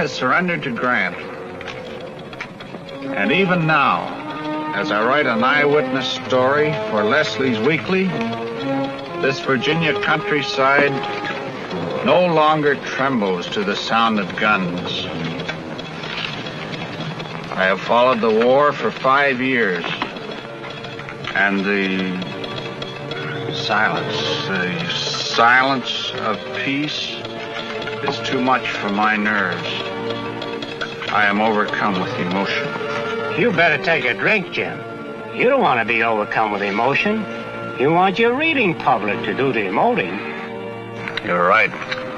has surrendered to Grant. And even now, as I write an eyewitness story for Leslie's Weekly, this Virginia countryside no longer trembles to the sound of guns. I have followed the war for 5 years, and the silence of peace is too much for my nerves. I am overcome with emotion. You better take a drink, Jim. You don't want to be overcome with emotion. You want your reading public to do the emoting. You're right.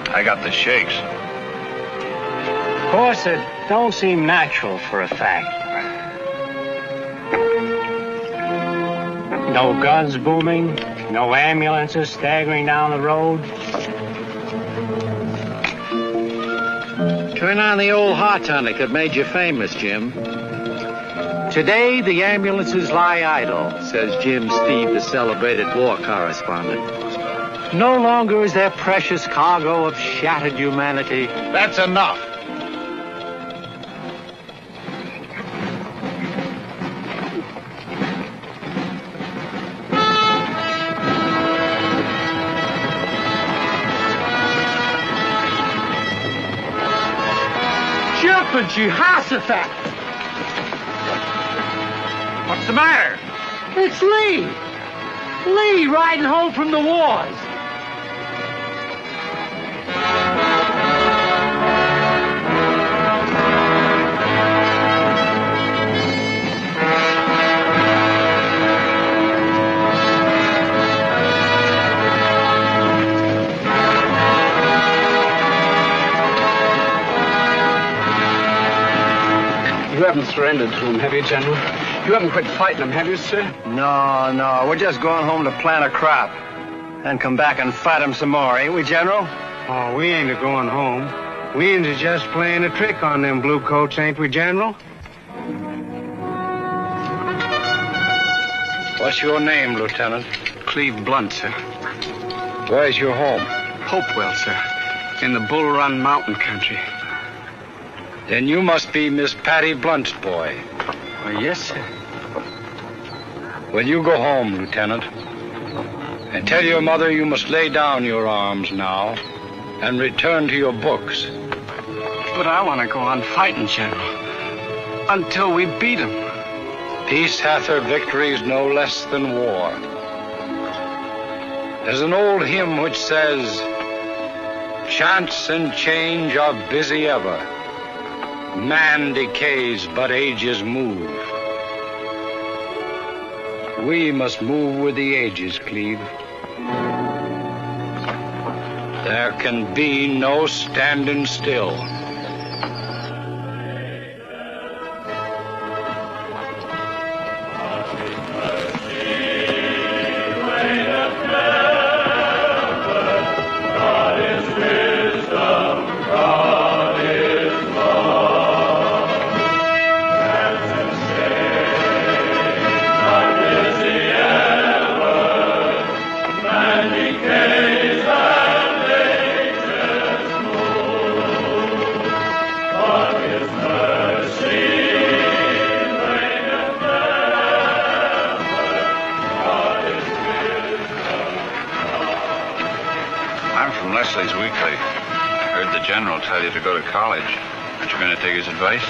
I got the shakes. Of course, it don't seem natural for a fact. No guns booming, no ambulances staggering down the road. Turn on the old hot tonic that made you famous, Jim. Today, the ambulances lie idle, says Jim Steve, the celebrated war correspondent. No longer is their precious cargo of shattered humanity. That's enough. Jumping Jehoshaphat! What's the matter? It's Lee! Lee riding home from the wars! You haven't surrendered to him, have you, General? You haven't quit fighting him, have you, sir? No. We're just going home to plant a crop. And come back and fight him some more, ain't we, General? Oh, we ain't a-going home. We ain't just playing a trick on them blue coats, ain't we, General? What's your name, Lieutenant? Cleve Blunt, sir. Where's your home? Hopewell, sir. In the Bull Run Mountain country. Then you must be Miss Patty Blunt's boy. Well, yes, sir. Will you go home, Lieutenant? And tell your mother you must lay down your arms now and return to your books. But I want to go on fighting, General. Until we beat him. Peace hath her victories no less than war. There's an old hymn which says, chance and change are busy ever. Man decays, but ages move. We must move with the ages, Cleve. There can be no standing still. Leslie's Weekly. I heard the general tell you to go to college. Aren't you going to take his advice?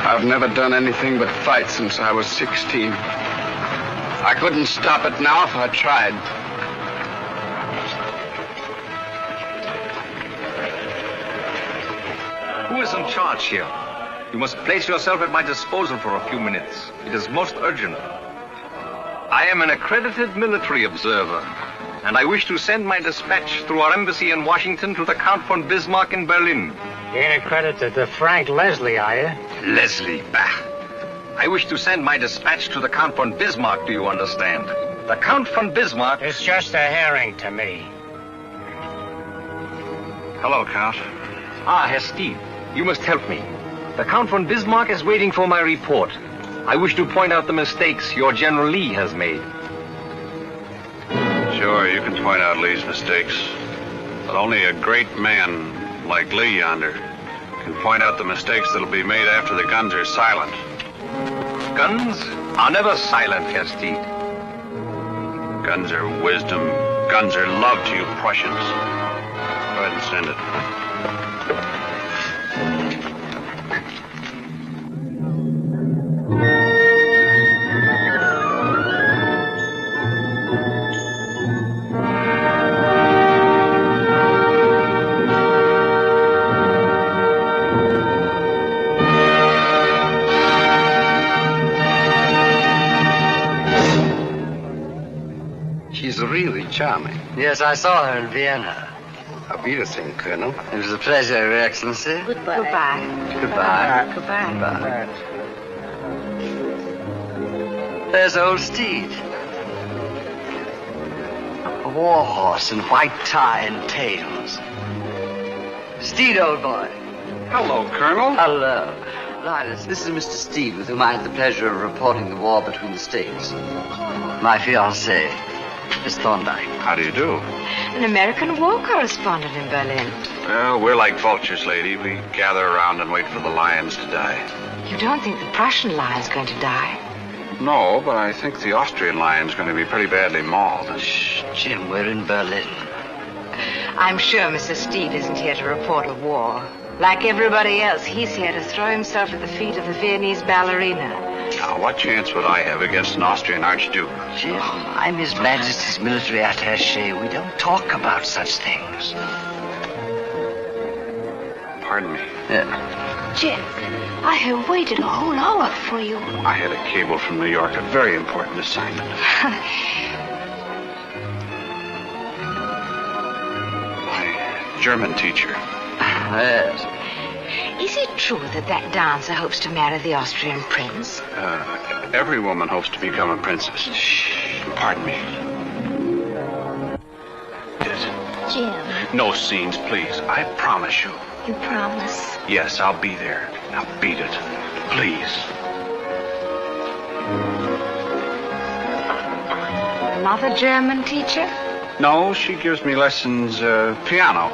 I've never done anything but fight since I was 16. I couldn't stop it now if I tried. Who is in charge here? You must place yourself at my disposal for a few minutes. It is most urgent. I am an accredited military observer, and I wish to send my dispatch through our embassy in Washington to the Count von Bismarck in Berlin. You ain't accredited to Frank Leslie, are you? Leslie, bah. I wish to send my dispatch to the Count von Bismarck, do you understand? The Count von Bismarck... It's just a herring to me. Hello, Count. Ah, Herr Steve, you must help me. The Count von Bismarck is waiting for my report. I wish to point out the mistakes your General Lee has made. Sure, you can point out Lee's mistakes. But only a great man like Lee yonder can point out the mistakes that'll be made after the guns are silent. Guns are never silent, Herr Steed. Guns are wisdom. Guns are love to you Prussians. Go ahead and send it. She's really charming. Yes, I saw her in Vienna. Auf Wiedersehen, Colonel. It was a pleasure, Your Excellency. Goodbye. Goodbye. Goodbye. There's old Steed. A war horse in white tie and tails. Steed, old boy. Hello, Colonel. Hello. Linus, this is Mr. Steed, with whom I had the pleasure of reporting the war between the states. My fiancée, Miss Thorndyke. How do you do? An American war correspondent in Berlin. Well, we're like vultures, lady. We gather around and wait for the lions to die. You don't think the Prussian lion's going to die? No, but I think the Austrian lion's going to be pretty badly mauled. Shh, Jim, we're in Berlin. I'm sure Mr. Steed isn't here to report a war. Like everybody else, he's here to throw himself at the feet of the Viennese ballerina. Now, what chance would I have against an Austrian archduke? Jim, I'm His Majesty's military attaché. We don't talk about such things. Pardon me. Jim, I have waited a whole hour for you. I had a cable from New York, a very important assignment. My German teacher. Yes. Is it true that dancer hopes to marry the Austrian prince? Every woman hopes to become a princess. Shh. Pardon me. Jim, No scenes, please. I promise you. you promise? Yes, I'll be there. Now beat it. Please. Another German teacher? No, she gives me lessons, piano.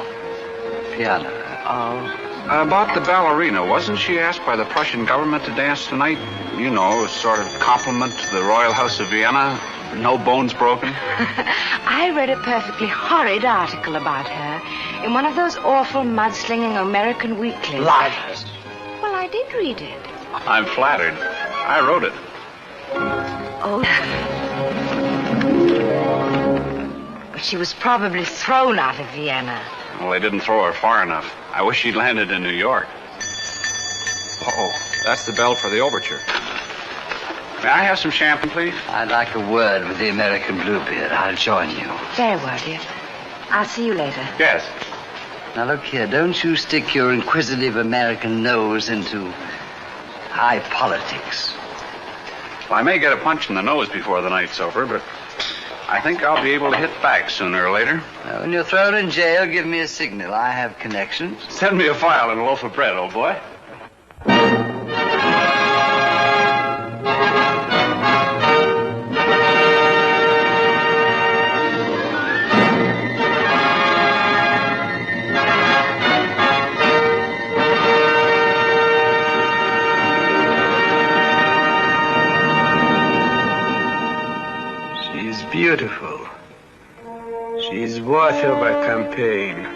Piano. Oh. About the ballerina, wasn't she asked by the Prussian government to dance tonight? You know, a sort of compliment to the Royal House of Vienna. No bones broken. I read a perfectly horrid article about her in one of those awful mudslinging American weeklies. Lies. Well, I did read it. I'm flattered. I wrote it. Oh. But she was probably thrown out of Vienna. Well, they didn't throw her far enough. I wish she'd landed in New York. Uh-oh, that's the bell for the overture. May I have some champagne, please? I'd like a word with the American Bluebeard. I'll join you. Very well, dear. I'll see you later. Yes. Now, look here. Don't you stick your inquisitive American nose into high politics. Well, I may get a punch in the nose before the night's over, but I think I'll be able to hit back sooner or later. Now, when you're thrown in jail, give me a signal. I have connections. Send me a file and a loaf of bread, old boy. She's beautiful. She's worth of a campaign.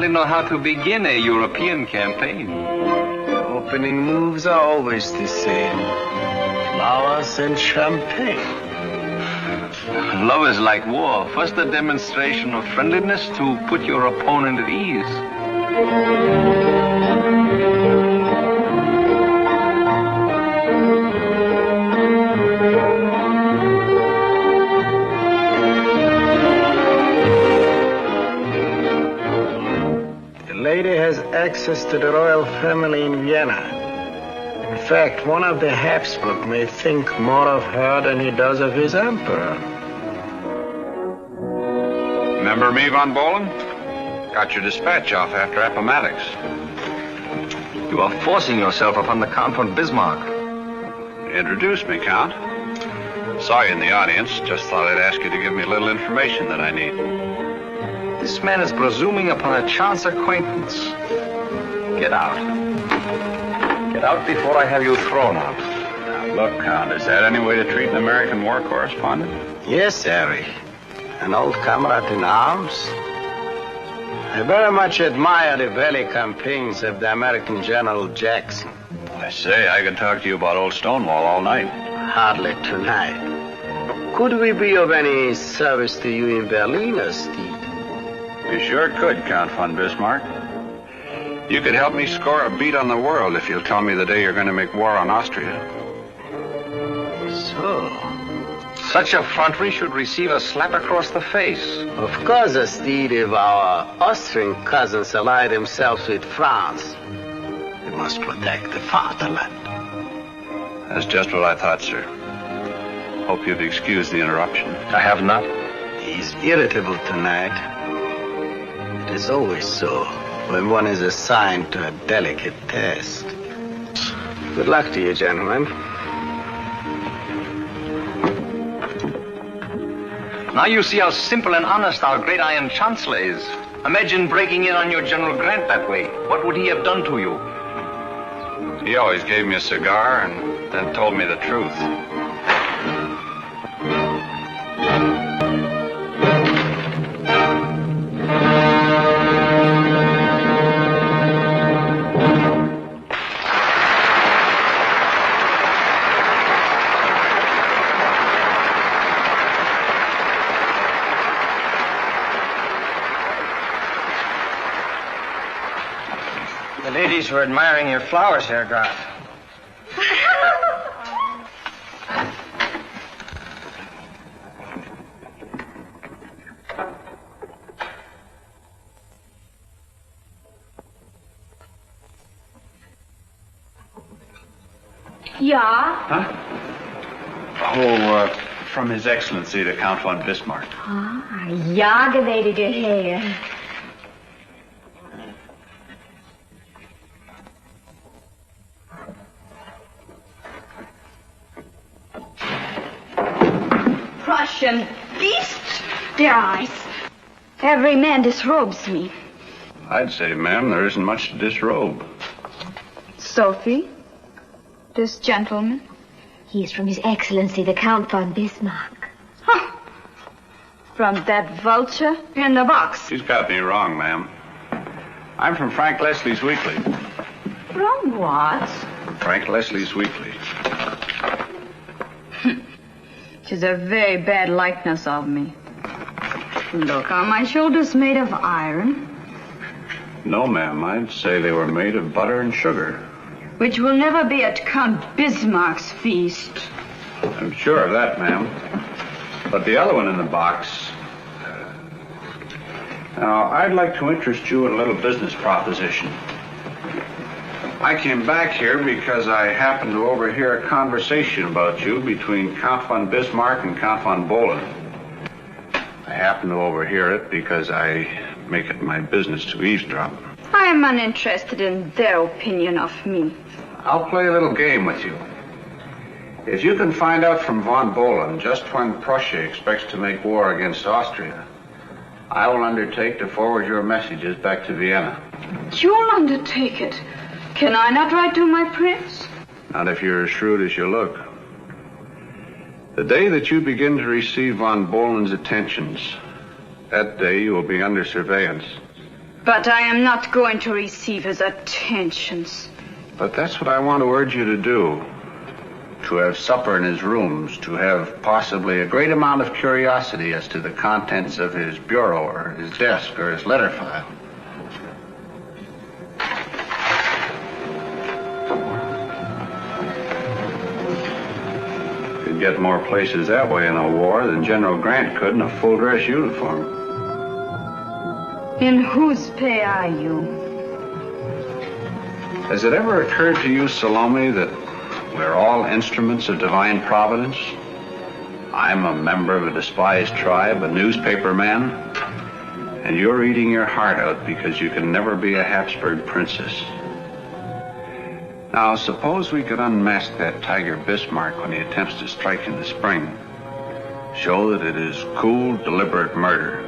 hardly know how to begin a European campaign. Opening moves are always the same. Flowers and champagne. Love is like war. First a demonstration of friendliness to put your opponent at ease. The lady has access to the royal family in Vienna. In fact, one of the Habsburg may think more of her than he does of his emperor. Remember me, von Bohlen? Got your dispatch off after Appomattox. You are forcing yourself upon the Count von Bismarck. Introduce me, Count. Saw you in the audience. Just thought I'd ask you to give me a little information that I need. This man is presuming upon a chance acquaintance. Get out. Get out before I have you thrown out. Now, look, Count, is that any way to treat an American war correspondent? Yes, Harry. An old comrade in arms. I very much admire the valley campaigns of the American General Jackson. I say, I could talk to you about old Stonewall all night. Hardly tonight. Could we be of any service to you in Berlin, Steve? You sure could, Count von Bismarck. You could help me score a beat on the world if you'll tell me the day you're going to make war on Austria. So... Such effrontery should receive a slap across the face. Of course, Steve, if our Austrian cousins ally themselves with France, we must protect the fatherland. That's just what I thought, sir. Hope you've excused the interruption. I have not. He's irritable tonight. It is always so when one is assigned to a delicate task. Good luck to you, gentlemen. Now you see how simple and honest our great Iron Chancellor is. Imagine breaking in on your General Grant that way. What would he have done to you? He always gave me a cigar and then told me the truth. The ladies were admiring your flowers, Herr Graf. Ja? Huh? Oh, from His Excellency, the Count von Bismarck. Ah, ja, gnädige Herr. Prussian beast! Their eyes. Every man disrobes me. I'd say, ma'am, there isn't much to disrobe. Sophie? This gentleman? He is from His Excellency, the Count von Bismarck. Huh. From that vulture in the box. She's got me wrong, ma'am. I'm from Frank Leslie's Weekly. From what? Frank Leslie's Weekly. Tis a very bad likeness of me. Look, are my shoulders made of iron? No, ma'am. I'd say they were made of butter and sugar. Which will never be at Count Bismarck's feast. I'm sure of that, ma'am. But the other one in the box... Now, I'd like to interest you in a little business proposition. I came back here because I happened to overhear a conversation about you between Count von Bismarck and Count von Bohlen. I happened to overhear it because I make it my business to eavesdrop. I am uninterested in their opinion of me. I'll play a little game with you. If you can find out from von Bohlen just when Prussia expects to make war against Austria, I will undertake to forward your messages back to Vienna. You'll undertake it. Can I not write to my prince? Not if you're as shrewd as you look. The day that you begin to receive von Bohlen's attentions, that day you will be under surveillance. But I am not going to receive his attentions. But that's what I want to urge you to do. To have supper in his rooms, to have possibly a great amount of curiosity as to the contents of his bureau or his desk or his letter file. Could get more places that way in a war than General Grant could in a full-dress uniform. In whose pay are you? Has it ever occurred to you, Salome, that we're all instruments of divine providence? I'm a member of a despised tribe, a newspaper man, and you're eating your heart out because you can never be a Habsburg princess. Now, suppose we could unmask that Tiger Bismarck when he attempts to strike in the spring. Show that it is cool, deliberate murder.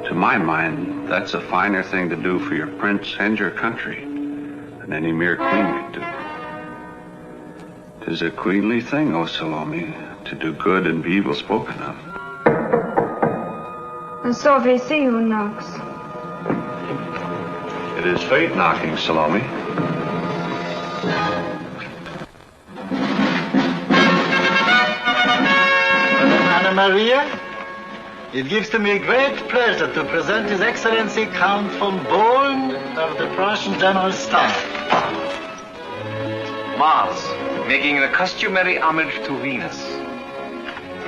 To my mind, that's a finer thing to do for your prince and your country than any mere queen could do. 'Tis a queenly thing, O Salome, to do good and be evil spoken of. And so they see who knocks. It is fate knocking, Salome. Anna Maria, it gives to me great pleasure to present His Excellency Count von Bohlen of the Prussian General Staff. Mars, making the customary homage to Venus.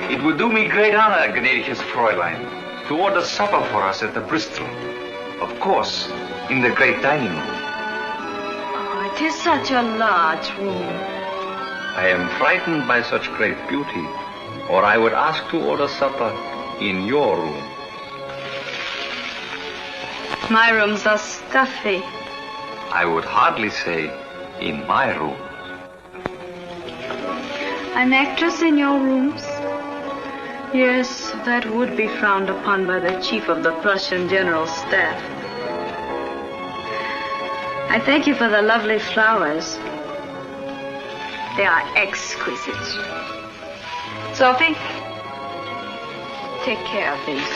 It would do me great honor, gnädiges Fräulein, to order supper for us at the Bristol. Of course, in the great dining room. Oh, it is such a large room. I am frightened by such great beauty, or I would ask to order supper in your room. My rooms are stuffy. I would hardly say in my room. An actress in your rooms? Yes, that would be frowned upon by the chief of the Prussian General Staff. I thank you for the lovely flowers. They are exquisite. Sophie, take care of these.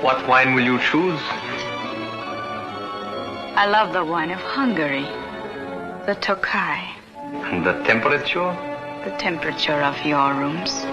What wine will you choose? I love the wine of Hungary, the Tokai. The temperature? The temperature of your rooms.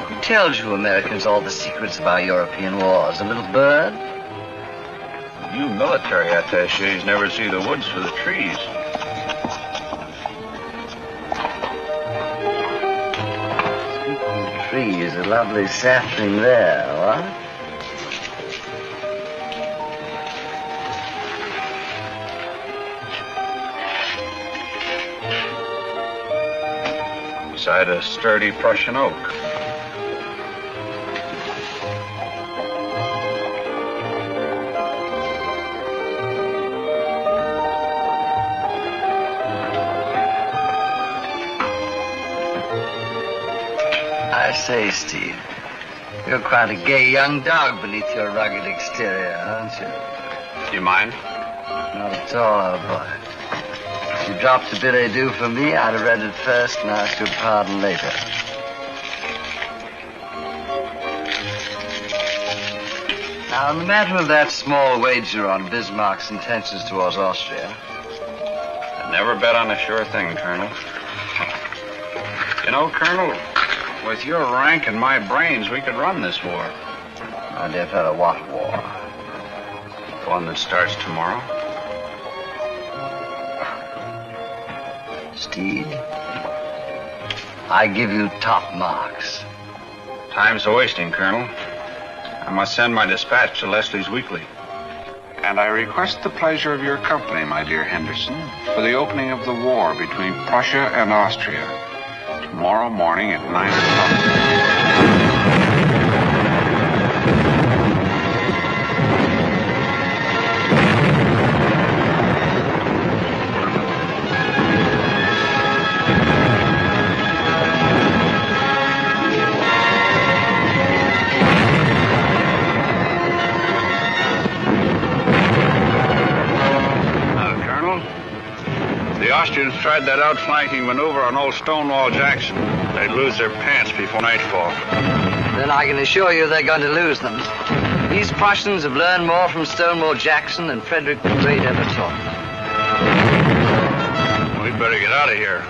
Who tells you Americans all the secrets of our European wars? A little bird? You military attachés never see the woods for the trees. Trees, a lovely sapling there, what? Beside a sturdy Prussian oak. I say, Steve, you're quite a gay young dog beneath your rugged exterior, aren't you? Do you mind? Not at all, old boy. If you dropped a billet doux for me, I'd have read it first and asked your pardon later. Now, on the matter of that small wager on Bismarck's intentions towards Austria... I'd never bet on a sure thing, Colonel. You know, Colonel, with your rank and my brains, we could run this war. My dear fellow, what war? The one that starts tomorrow. Steve, I give you top marks. Time's a-wasting, Colonel. I must send my dispatch to Leslie's Weekly. And I request the pleasure of your company, my dear Henderson, for the opening of the war between Prussia and Austria. Tomorrow morning at 9 o'clock. Indians tried that outflanking maneuver on old Stonewall Jackson, they'd lose their pants before nightfall. Then I can assure you they're going to lose them. These Prussians have learned more from Stonewall Jackson than Frederick the Great ever taught them. We'd better get out of here.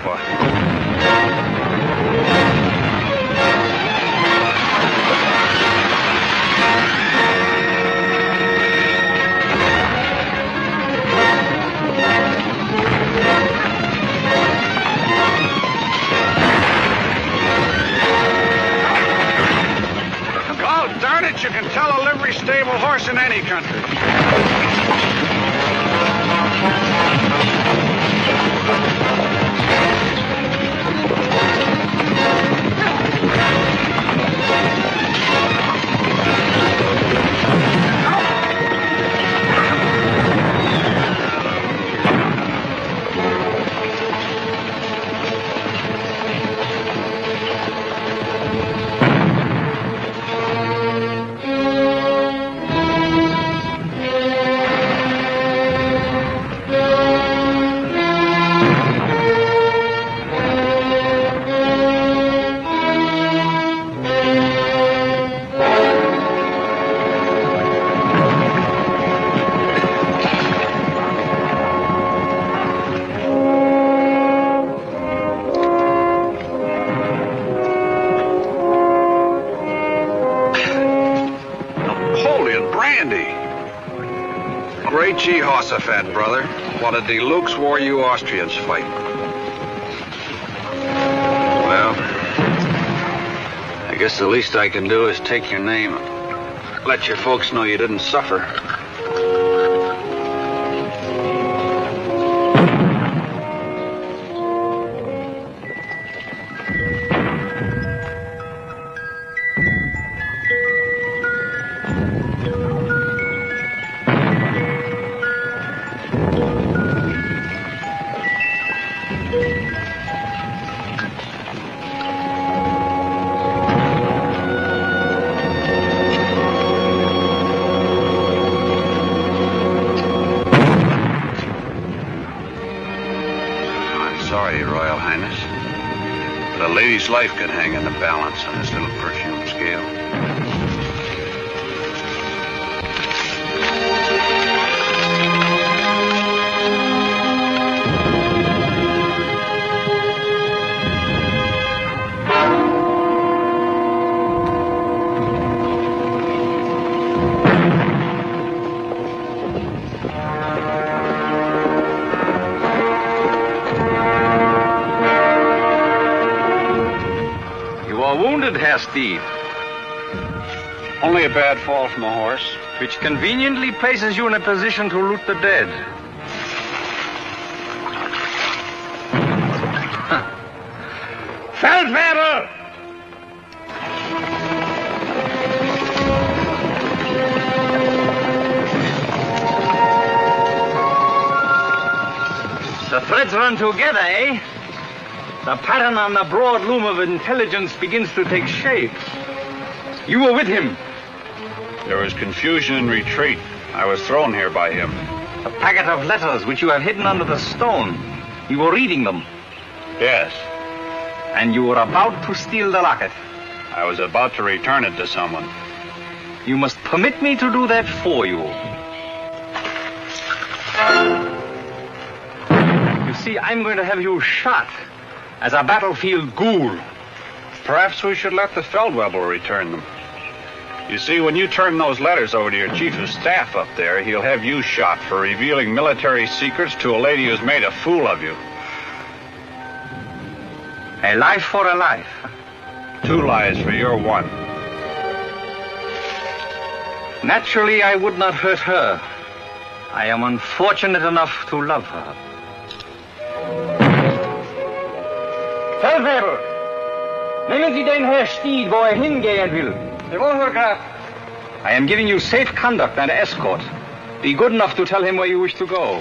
Darn it, you can tell a livery stable horse in any country. Jehoshaphat, brother. What a deluxe war you Austrians fight. Well, I guess the least I can do is take your name and let your folks know you didn't suffer. Life could hang in the balance on this little perfume scale. Herr Steve. Only a bad fall from a horse. Which conveniently places you in a position to loot the dead. Feldwebel! The threads run together, eh? The pattern on the broad loom of intelligence begins to take shape. You were with him. There was confusion and retreat. I was thrown here by him. A packet of letters which you have hidden under the stone. You were reading them. Yes. And you were about to steal the locket. I was about to return it to someone. You must permit me to do that for you. You see, I'm going to have you shot as a battlefield ghoul. Perhaps we should let the Feldwebel return them. You see, when you turn those letters over to your chief of staff up there, he'll have you shot for revealing military secrets to a lady who's made a fool of you. A life for a life. 2 lives for your one. Naturally, I would not hurt her. I am unfortunate enough to love her. Feldwebel! Nehmen Sie den Herr Stied, wo hingehen will. Jawohl, Graf. I am giving you safe conduct and escort. Be good enough to tell him where you wish to go.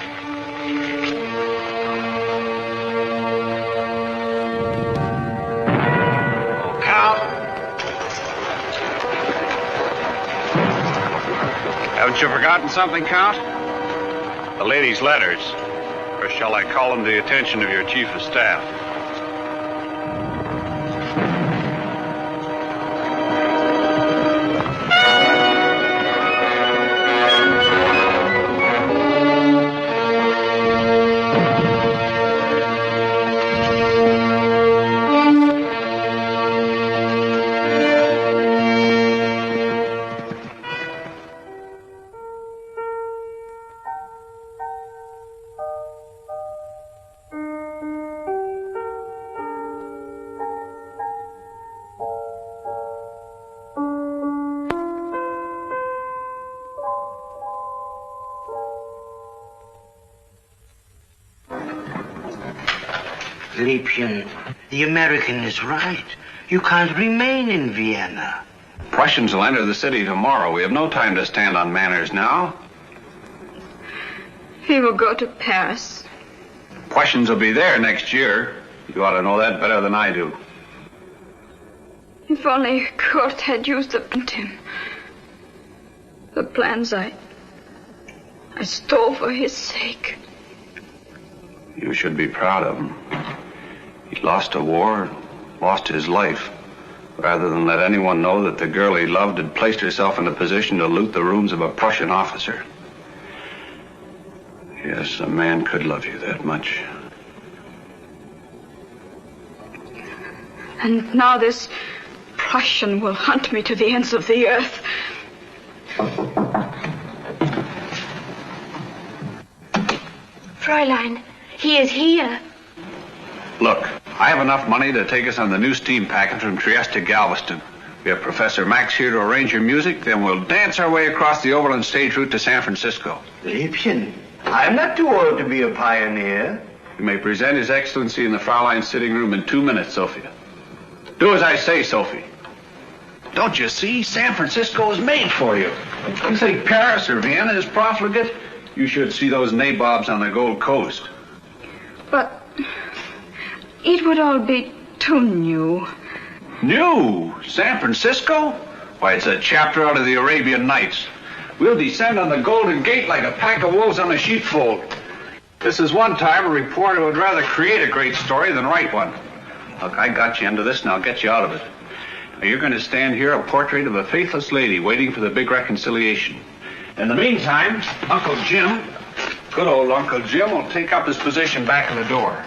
Oh, Count. Haven't you forgotten something, Count? The lady's letters. Or shall I call him to the attention of your chief of staff? Liebchen, the American is right. You can't remain in Vienna. Prussians will enter the city tomorrow. We have no time to stand on manners now. He will go to Paris. Prussians will be there next year. You ought to know that better than I do. If only Kurt had used him. The plans I stole for his sake. You should be proud of him. He lost a war, lost his life, rather than let anyone know that the girl he loved had placed herself in a position to loot the rooms of a Prussian officer. Yes, a man could love you that much. And now this Prussian will hunt me to the ends of the earth. Fräulein, he is here. Look, I have enough money to take us on the new steam packet from Trieste to Galveston. We have Professor Max here to arrange your music, then we'll dance our way across the overland stage route to San Francisco. Liebchen, I'm not too old to be a pioneer. You may present His Excellency in the Fräulein's sitting room in 2 minutes, Sophia. Do as I say, Sophie. Don't you see? San Francisco is made for you. You think Paris or Vienna is profligate? You should see those nabobs on the Gold Coast. But it would all be too new. New? San Francisco? Why, it's a chapter out of the Arabian Nights. We'll descend on the Golden Gate like a pack of wolves on a sheepfold. This is one time a reporter would rather create a great story than write one. Look, I got you into this, and I'll get you out of it. Now, you're going to stand here a portrait of a faithless lady waiting for the big reconciliation. In the meantime, Uncle Jim, good old Uncle Jim, will take up his position back in the door.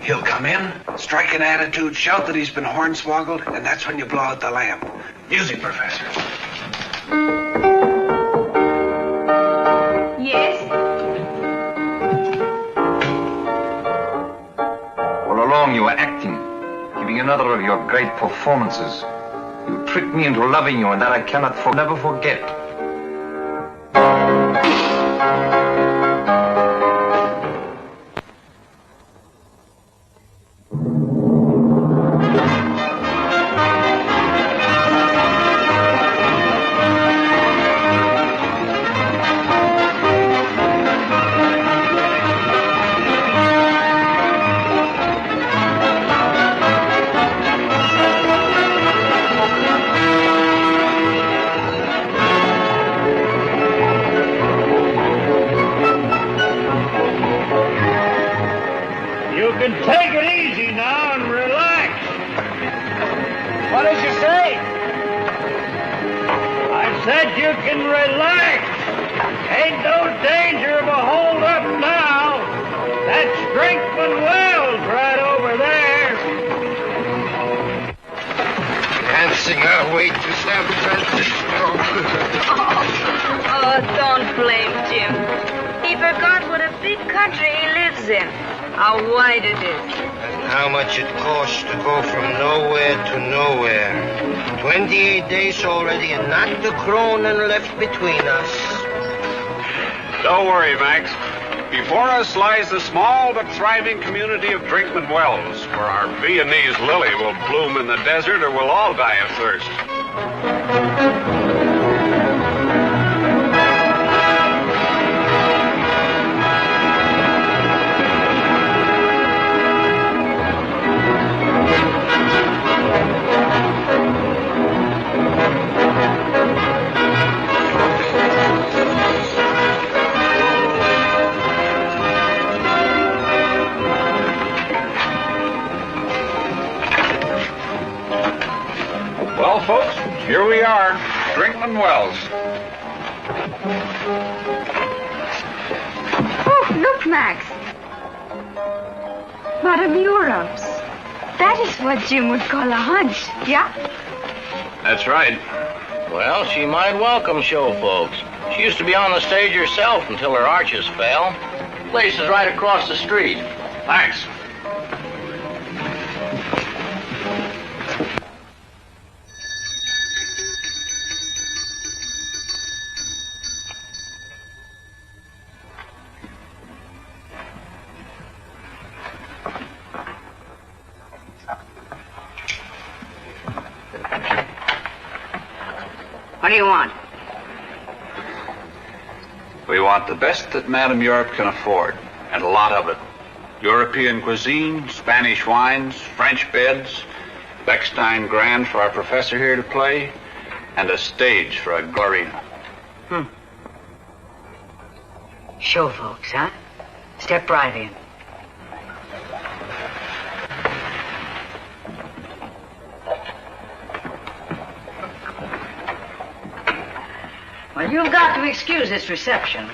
He'll come in, strike an attitude, shout that he's been hornswoggled, and that's when you blow out the lamp. Music, Professor. Yes? All along you were acting, giving another of your great performances. You tricked me into loving you, and that I cannot never forget. Don't worry, Max. Before us lies the small but thriving community of Drinkman Wells, where our Viennese lily will bloom in the desert or we'll all die of thirst. Well, folks, here we are, Brinkman Wells. Oh, look, Max. Madame Europe's. That is what Jim would call a hunch, yeah? That's right. Well, she might welcome show folks. She used to be on the stage herself until her arches fell. Place is right across the street. Thanks. What do you want? We want the best that Madame Europe can afford, and a lot of it. European cuisine, Spanish wines, French beds, Bechstein Grand for our professor here to play, and a stage for a Glorina. Show folks, huh? Step right in. Well, you've got to excuse this reception.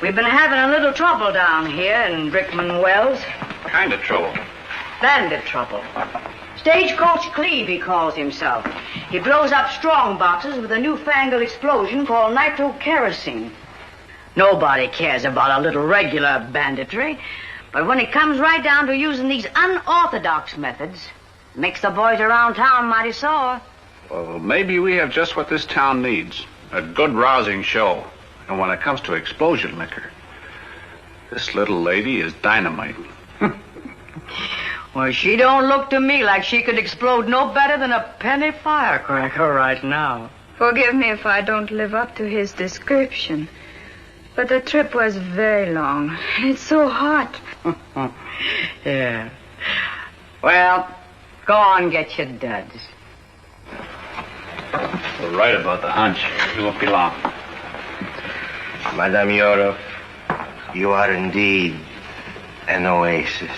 We've been having a little trouble down here in Brickman Wells. Kind of trouble. Bandit trouble. Stagecoach Cleve, he calls himself. He blows up strong boxes with a newfangled explosion called nitrokerosene. Nobody cares about a little regular banditry, but when it comes right down to using these unorthodox methods, it makes the boys around town mighty sore. Well, maybe we have just what this town needs. A good rousing show. And when it comes to explosion liquor, this little lady is dynamite. Well, she don't look to me like she could explode no better than a penny firecracker right now. Forgive me if I don't live up to his description. But the trip was very long. And it's so hot. Yeah. Well, go on, get your duds. We're right about the hunch. It won't be long. Madame Europe, you are indeed an oasis.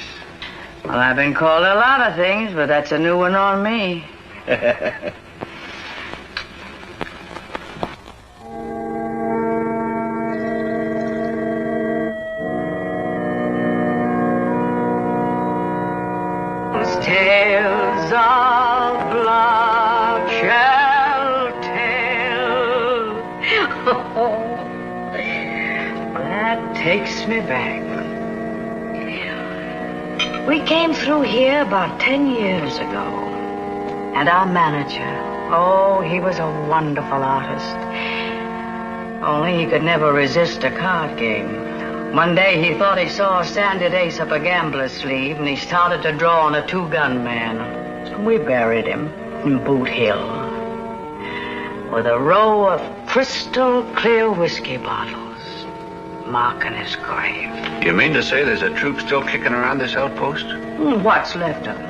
Well, I've been called a lot of things, but that's a new one on me. Tales of love shall tell. That takes me back. We came through here about 10 years ago. And our manager, oh, he was a wonderful artist. Only he could never resist a card game. One day he thought he saw a sanded ace up a gambler's sleeve, and he started to draw on a two-gun man. So we buried him in Boot Hill with a row of crystal clear whiskey bottles marking his grave. You mean to say there's a troop still kicking around this outpost? What's left of him?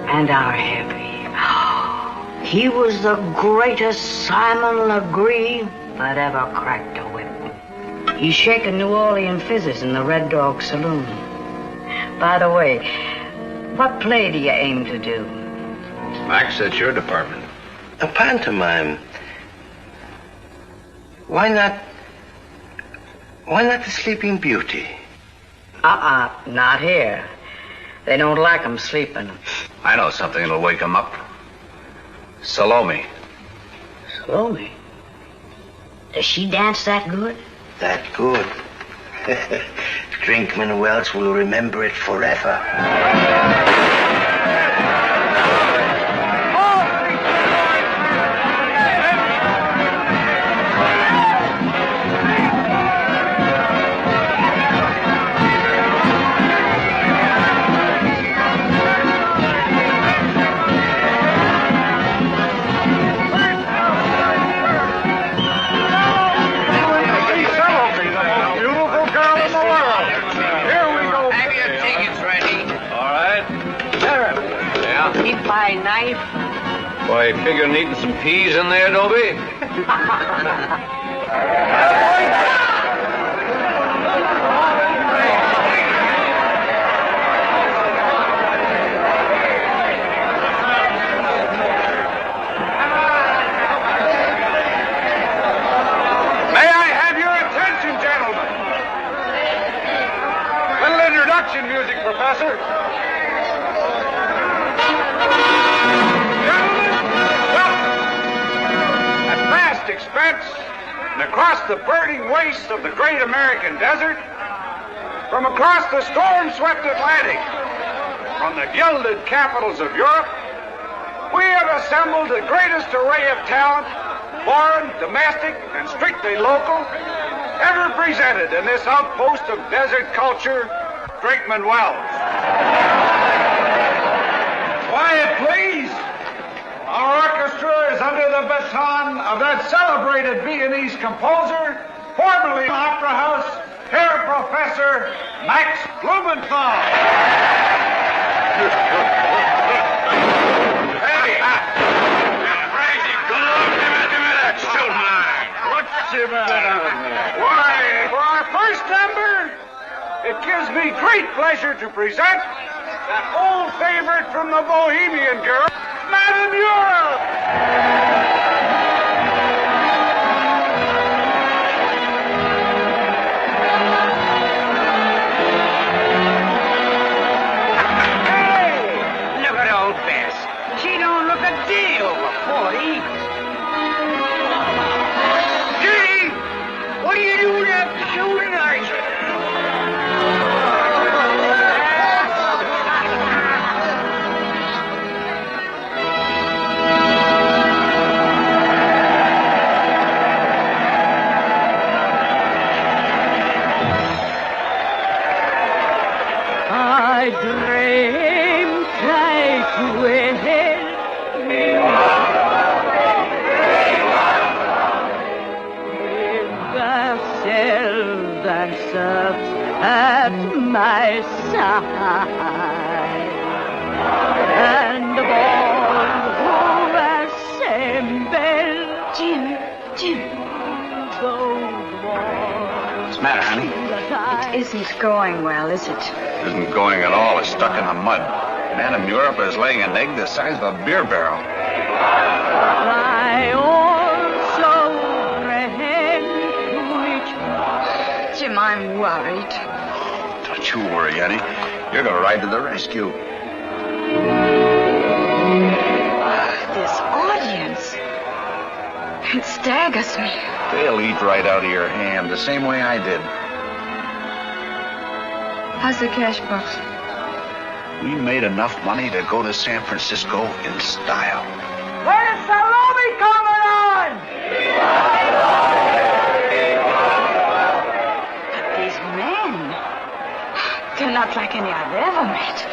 And our heavy. He was the greatest Simon Legree that ever cracked a whip. He's shaking New Orleans fizzes in the Red Dog Saloon. By the way, what play do you aim to do? Max, that's your department. A pantomime. Why not the Sleeping Beauty? Not here. They don't like 'em sleeping. I know something that'll wake 'em up. Salome. Salome? Does she dance that good? That good. Brinkman Wells will remember it forever. By knife? Why, figure needing some peas in there, Dobie? across the burning wastes of the great American desert, from across the storm-swept Atlantic, from the gilded capitals of Europe, we have assembled the greatest array of talent, foreign, domestic, and strictly local, ever presented in this outpost of desert culture, Drakeman Wells. Quiet, please. Our orchestra is under the baton of that celebrated Viennese composer, formerly Opera House, Herr Professor Max Blumenthal. Hey! Crazy, that's too much. What's the matter? Why, for our first number, it gives me great pleasure to present that old favorite from the Bohemian Girl, Madame Europe. She don't look a day over 40. Judy, what are you doing after show tonight? I dreamed I will. And serves at my side, and the ball who assemble. Jim. What's the matter, honey? It isn't going well, is it? It isn't going at all. It's stuck in the mud. Madame Europe is laying an egg the size of a beer barrel. I also pretend to reach. Jim, I'm worried. Don't you worry, honey. You're going to ride to the rescue. This audience. It staggers me. They'll eat right out of your hand, the same way I did. How's the cash box? We made enough money to go to San Francisco in style. Where's Salomé coming on? But these men, they're not like any I've ever met.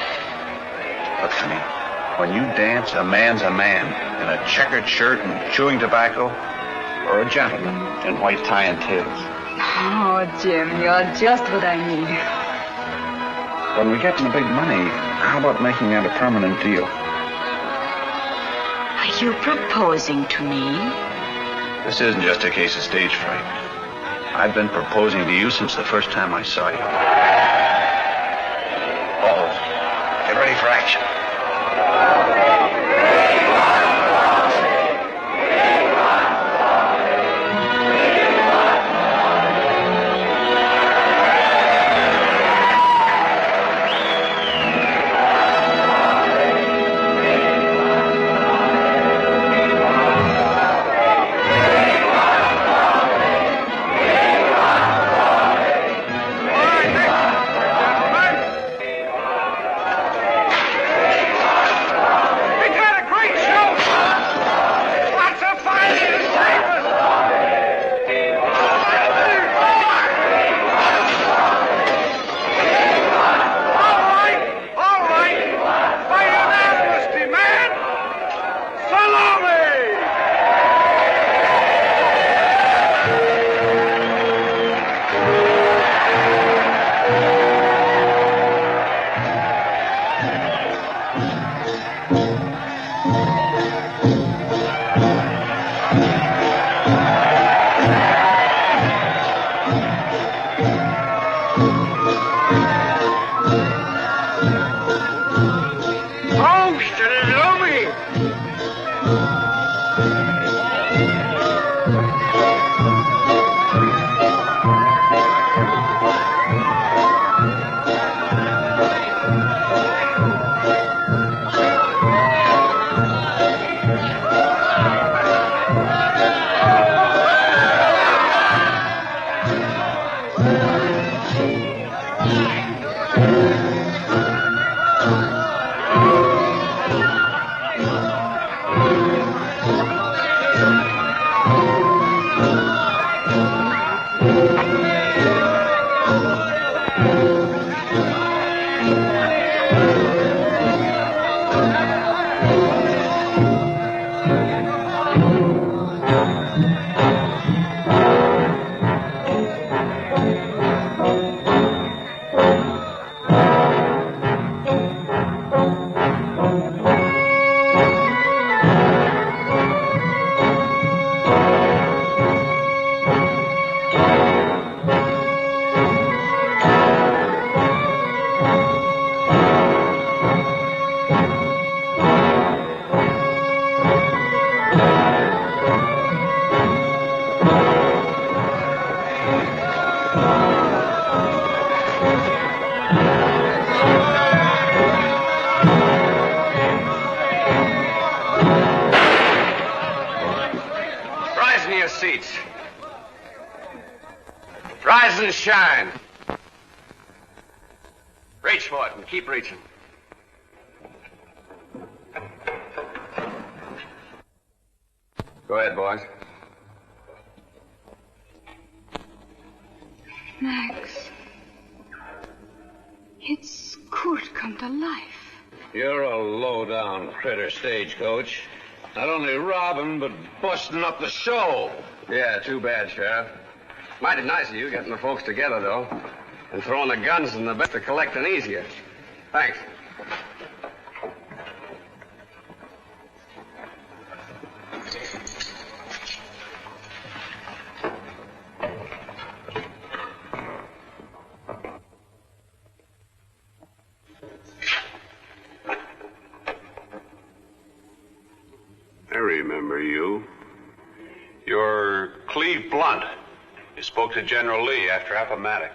Look, honey, when you dance, a man's a man in a checkered shirt and chewing tobacco, or a gentleman in white tie and tails. Oh, Jim, you're just what I need. When we get some big money, how about making that a permanent deal? Are you proposing to me? This isn't just a case of stage fright. I've been proposing to you since the first time I saw you. Uh-oh. Get ready for action. Seats. Rise and shine. Reach for it and keep reaching. Go ahead, boys. Max, it's Kurt come to life. You're a low-down critter, Stagecoach. Not only robbing, but busting up the show. Yeah, too bad, Sheriff. Mighty nice of you getting the folks together, though. And throwing the guns in the bed for collecting easier. Thanks. I remember you. You're Cleve Blunt. You spoke to General Lee after Appomattox.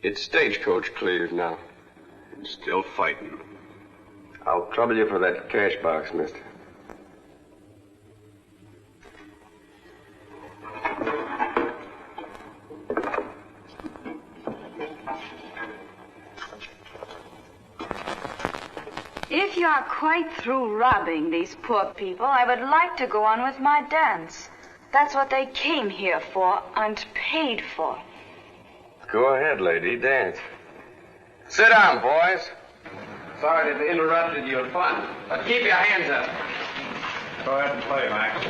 It's Stagecoach Cleve now. Still fighting. I'll trouble you for that cash box, mister. If you are quite through robbing these poor people, I would like to go on with my dance. That's what they came here for and paid for. Go ahead, lady, dance. Sit down, boys. Sorry to have interrupted your fun, but keep your hands up. Go ahead and play, Max.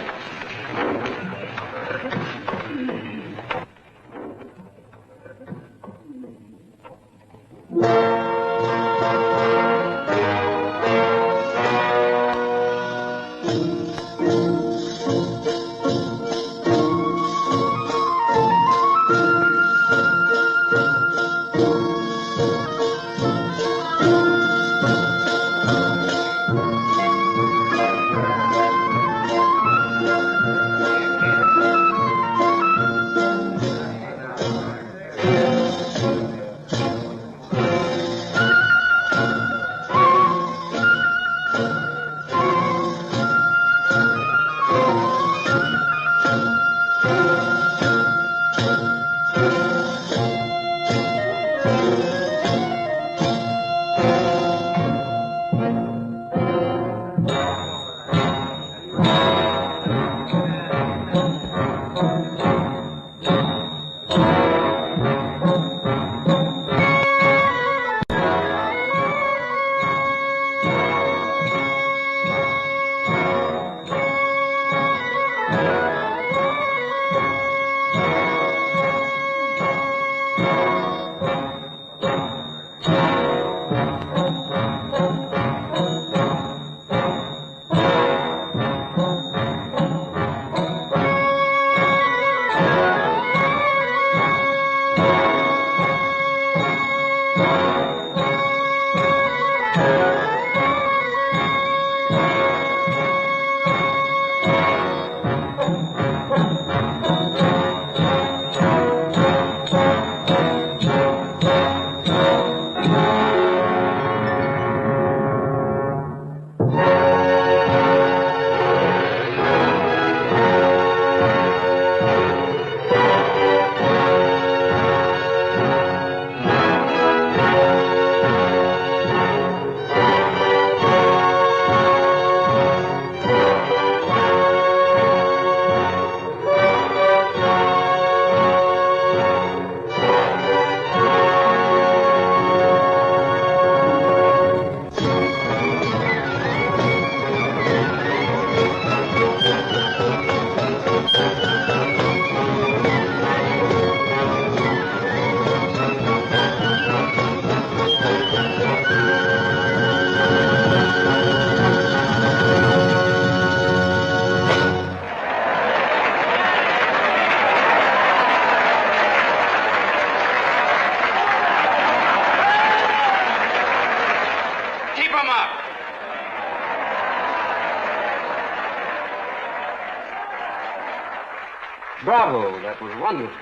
Bravo, that was wonderful.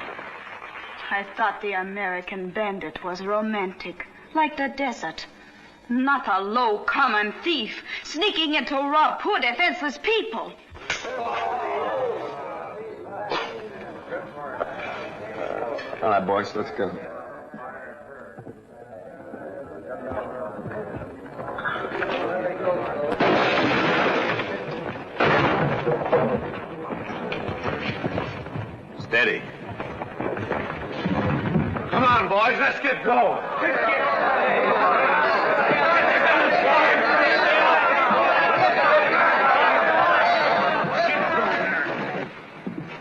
I thought the American bandit was romantic, like the desert. Not a low, common thief sneaking in to rob poor, defenseless people. All right, boys, let's go. Steady. Come on, boys, let's get going.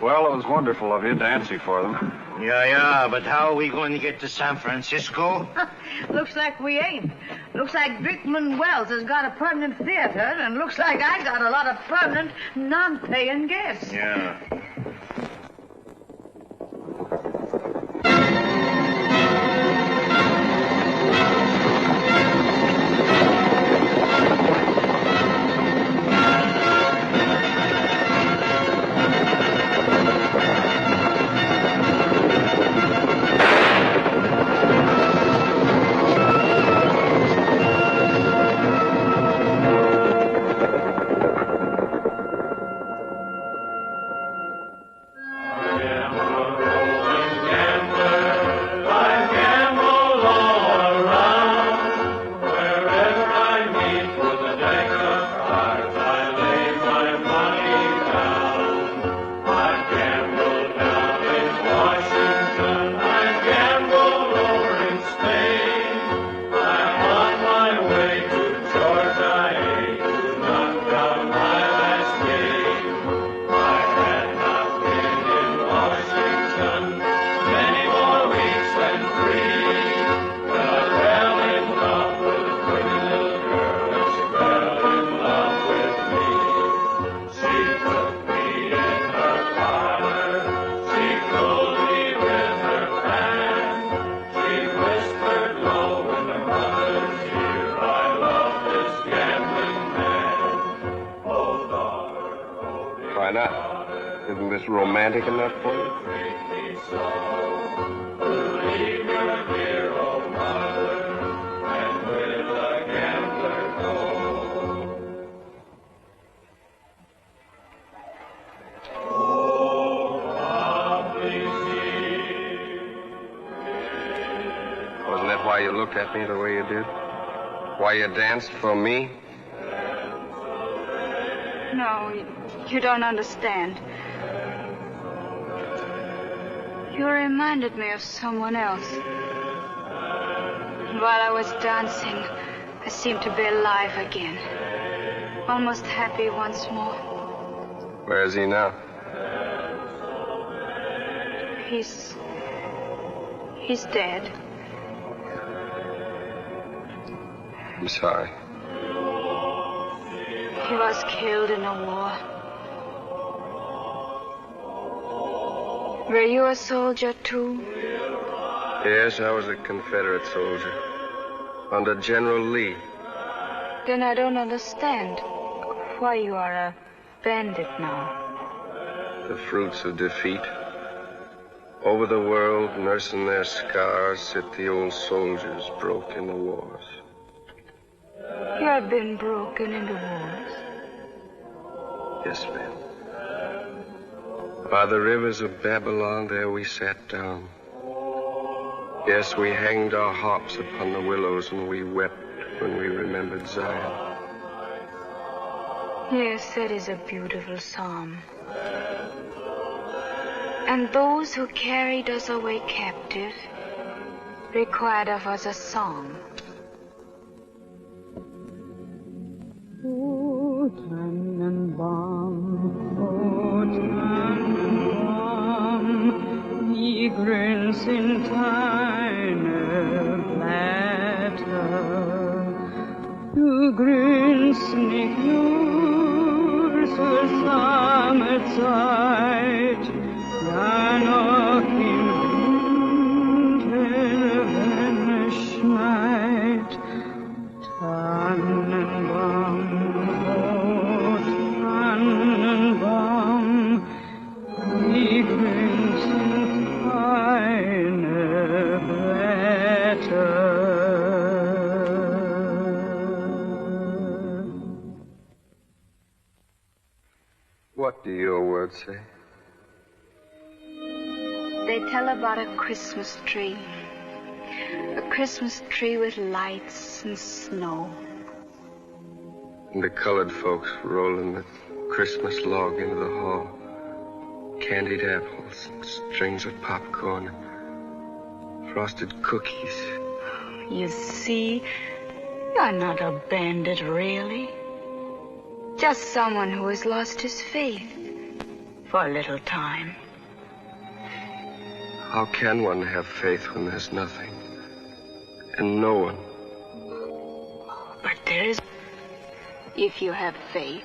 Well, it was wonderful of you dancing for them. Yeah, but how are we going to get to San Francisco? Looks like we ain't. Looks like Brickman Wells has got a permanent theater, and looks like I got a lot of permanent, non-paying guests. Yeah. Why not? Isn't this romantic enough for you? Wasn't that why you looked at me the way you did? Why you danced for me? No, you don't understand. You reminded me of someone else. While I was dancing, I seemed to be alive again. Almost happy once more. Where is he now? He's dead. I'm sorry. He was killed in a war. Were you a soldier, too? Yes, I was a Confederate soldier. Under General Lee. Then I don't understand why you are a bandit now. The fruits of defeat. Over the world, nursing their scars, sit the old soldiers broke in the wars. You have been broken in the wars? Yes, ma'am. By the rivers of Babylon, there we sat down. Yes, we hanged our harps upon the willows, and we wept when we remembered Zion. Yes, that is a beautiful psalm. And those who carried us away captive required of us a song. O Tannenbaum, O Tannenbaum, wie grün sind deine Blätter. Du grünst nicht nur zur Sommerzeit, ja noch im Winter, wenn es schneit. Tannenbaum, oh Tannenbaum, wie grün What do your words say? They tell about a Christmas tree. A Christmas tree with lights and snow. And the colored folks rolling the Christmas log into the hall. Candied apples, and strings of popcorn, and frosted cookies. You see, you're not a bandit, really. Just someone who has lost his faith for a little time. How can one have faith when there's nothing? And no one? But there is, if you have faith.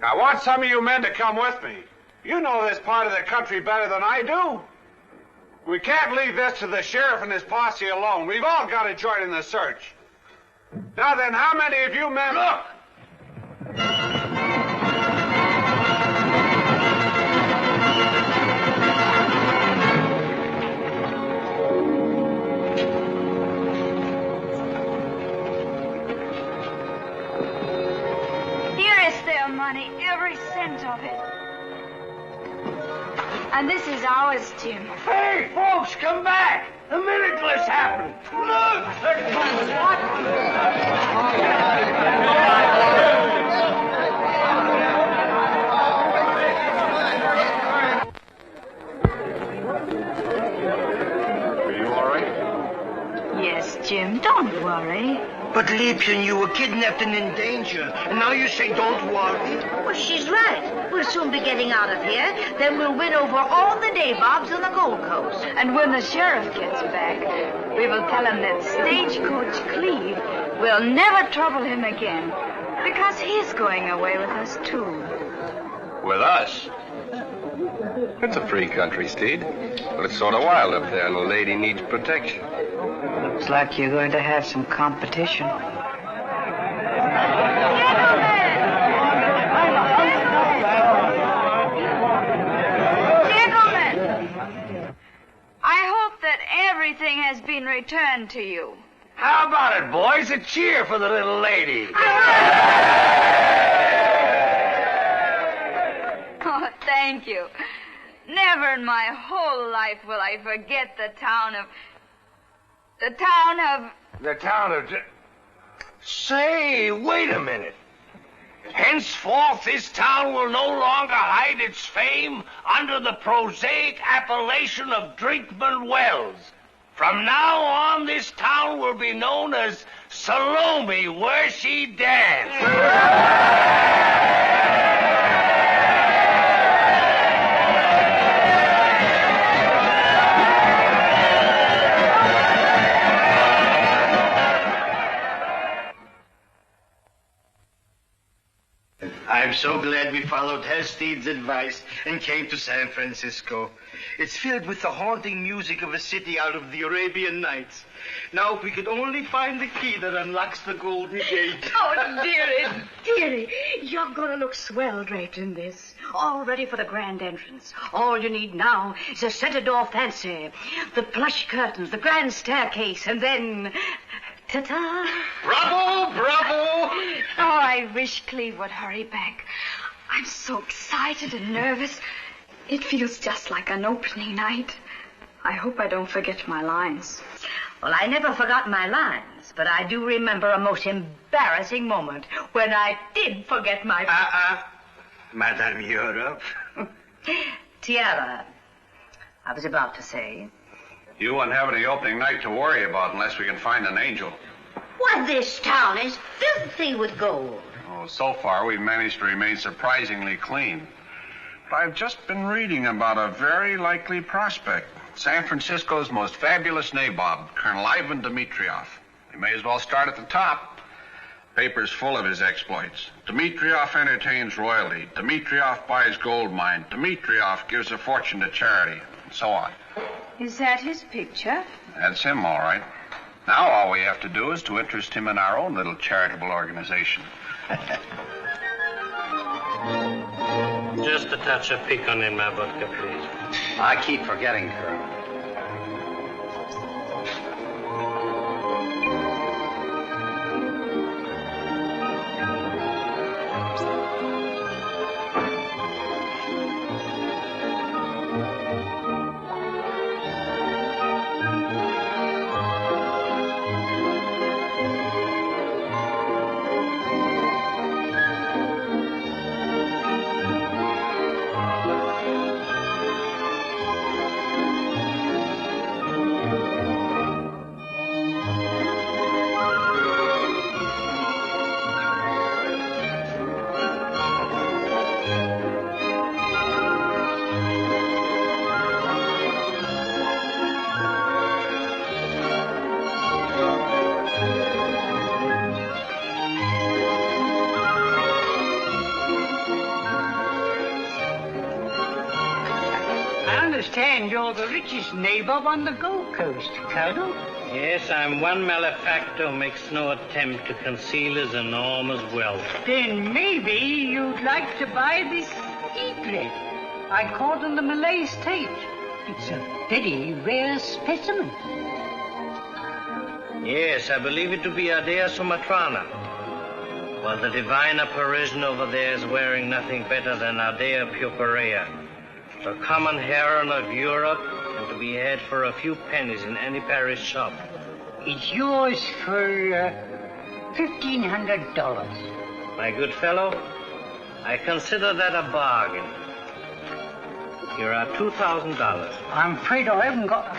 I want some of you men to come with me. You know this part of the country better than I do. We can't leave this to the sheriff and his posse alone. We've all got to join in the search. Now then, how many of you men... Look! Here is their money, every cent of it. And this is ours, Jim. Hey, folks, come back! A miracle's happened. Look! Are you all right? Yes, Jim, don't worry. But, Liebchen, you were kidnapped and in danger. And now you say don't worry? Well, she's right. We'll soon be getting out of here. Then we'll win over all the nabobs on the Gold Coast. And when the sheriff gets back, we will tell him that Stagecoach Cleve will never trouble him again. Because he's going away with us, too. With us? It's a free country, Steed. But it's sort of wild up there, and the lady needs protection. Looks like you're going to have some competition. Gentlemen, I hope that everything has been returned to you. How about it, boys? A cheer for the little lady. Oh, thank you. Never in my whole life will I forget the town of... Say, wait a minute. Henceforth, this town will no longer hide its fame under the prosaic appellation of Drinkman Wells. From now on, this town will be known as Salome, where she danced. I'm so glad we followed Hestead's advice and came to San Francisco. It's filled with the haunting music of a city out of the Arabian Nights. Now, if we could only find the key that unlocks the Golden Gate. Oh, dearie, you're going to look swell draped in this. All ready for the grand entrance. All you need now is a center door fancy, the plush curtains, the grand staircase, and then... Ta-ta! Bravo, bravo! Oh, I wish Cleve would hurry back. I'm so excited and nervous. It feels just like an opening night. I hope I don't forget my lines. Well, I never forgot my lines, but I do remember a most embarrassing moment when I did forget my... Madame Europe. Tiara, I was about to say... You won't have any opening night to worry about unless we can find an angel. Why, this town is filthy with gold. Oh, so far we've managed to remain surprisingly clean. But I've just been reading about a very likely prospect. San Francisco's most fabulous nabob, Colonel Ivan Dmitriev. We may as well start at the top. Paper's full of his exploits. Dmitriev entertains royalty. Dmitriev buys gold mine. Dmitriev gives a fortune to charity, and so on. Is that his picture? That's him, all right. Now all we have to do is to interest him in our own little charitable organization. Just a touch of piquant in my vodka, please. I keep forgetting, Colonel. You're the richest nabob on the Gold Coast, Colonel. Yes, I'm one malefactor who makes no attempt to conceal his enormous wealth. Then maybe you'd like to buy this eaglet I caught on the Malay stage. It's a very rare specimen. Yes, I believe it to be Ardea sumatrana. While the diviner Parisian over there is wearing nothing better than Ardea purpurea, the common heron of Europe, and to be had for a few pennies in any Paris shop. It's yours for $1,500. My good fellow, I consider that a bargain. Here are $2,000. I'm afraid I haven't got...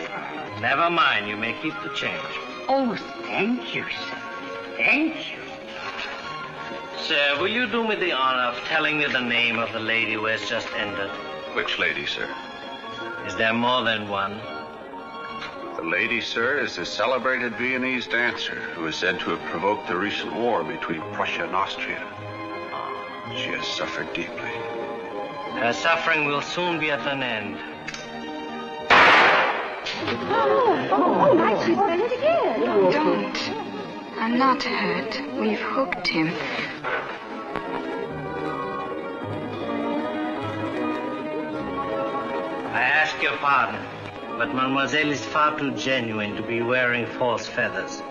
Never mind, you may keep the change. Oh, thank you, sir. Thank you. Sir, will you do me the honor of telling me the name of the lady who has just entered? Which lady, sir? Is there more than one? The lady, sir, is the celebrated Viennese dancer who is said to have provoked the recent war between Prussia and Austria. She has suffered deeply. Her suffering will soon be at an end. Oh, nice. She's done it again. Don't. I'm not hurt. We've hooked him. I ask your pardon, but Mademoiselle is far too genuine to be wearing false feathers.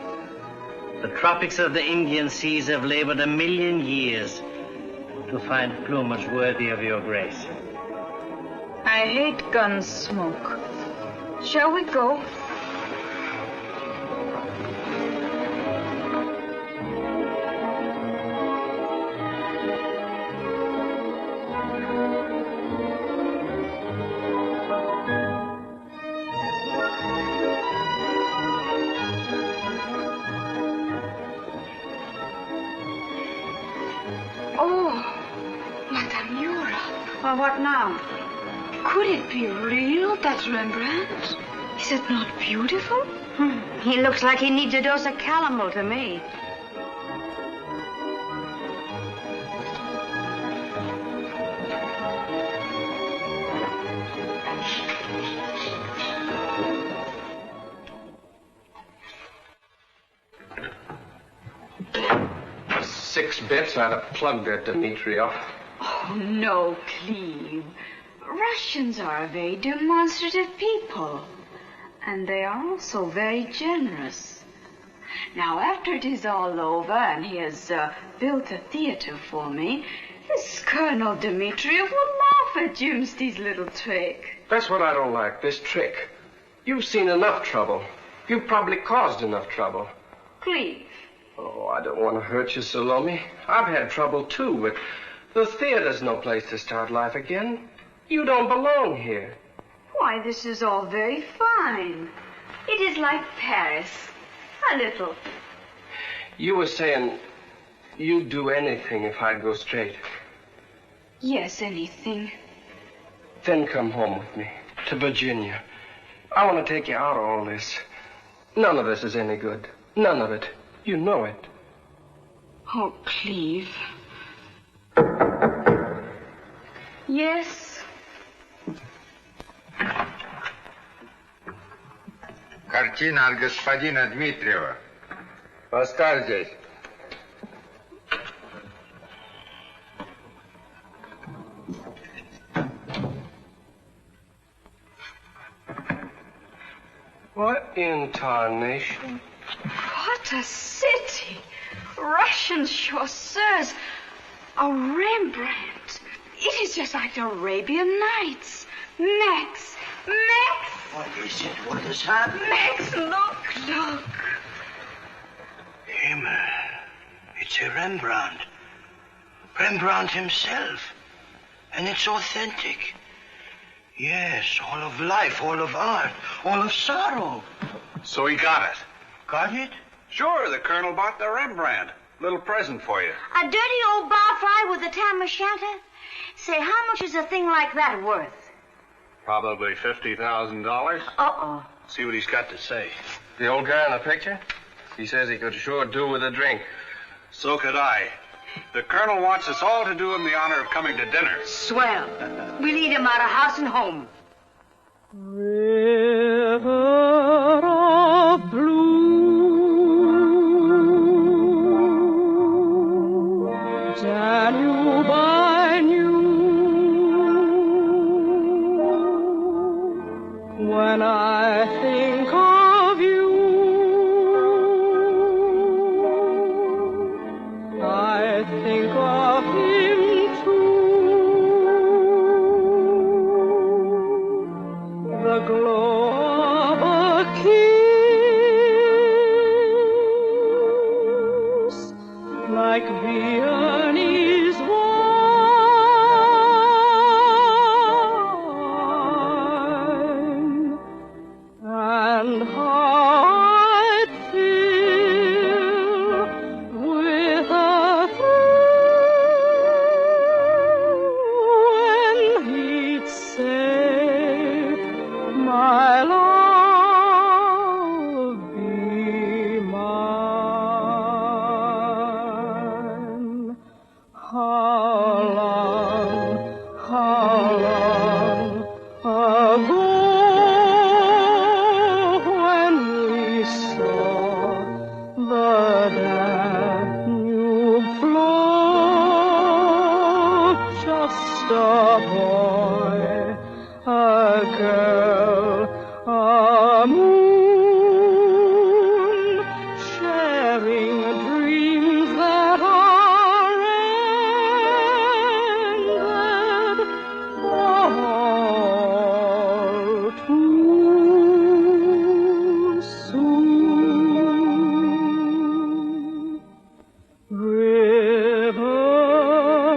The tropics of the Indian seas have labored 1,000,000 years to find plumage worthy of your grace. I hate gun smoke. Shall we go? Well, what now? Could it be real, that Rembrandt? Is it not beautiful? He looks like he needs a dose of calomel to me. $6 bits, I'd have plugged that Dmitriev. Oh, no, Cleve. Russians are a very demonstrative people. And they are also very generous. Now, after it is all over and he has built a theater for me, this Colonel Dmitriev will laugh at Jimsty's little trick. That's what I don't like, this trick. You've seen enough trouble. You've probably caused enough trouble. Cleve. Oh, I don't want to hurt you, Salome. I've had trouble, too, but the theater's no place to start life again. You don't belong here. Why, this is all very fine. It is like Paris. A little. You were saying you'd do anything if I'd go straight. Yes, anything. Then come home with me, to Virginia. I want to take you out of all this. None of this is any good. None of it. You know it. Oh, Cleve. Yes? Картина от господина Дмитриева. Поставь здесь. What in tarnation? What a city! Russian chausseurs, a Rembrandt. It is just like the Arabian Nights. Max! What is it? What has happened? Max, look! Himmel. It's a Rembrandt. Rembrandt himself. And it's authentic. Yes, all of life, all of art, all of sorrow. So he got it. Got it? Sure, the Colonel bought the Rembrandt. Little present for you. A dirty old bar-fly with a tam o'shanter? Say, how much is a thing like that worth? Probably $50,000. Uh-oh. See what he's got to say. The old guy in the picture? He says he could sure do with a drink. So could I. The Colonel wants us all to do him the honor of coming to dinner. Swell. We'll eat him out of house and home. River of blue, Danube I knew when I think of you. I think of him too. The glow of a kiss, like Viennese wine, and how I'd feel with a thrill when he'd say, my love, be mine. How long ago when we saw the Danube flow, just a boy, a girl, a moon, sharing dreams that are ended, all too soon. River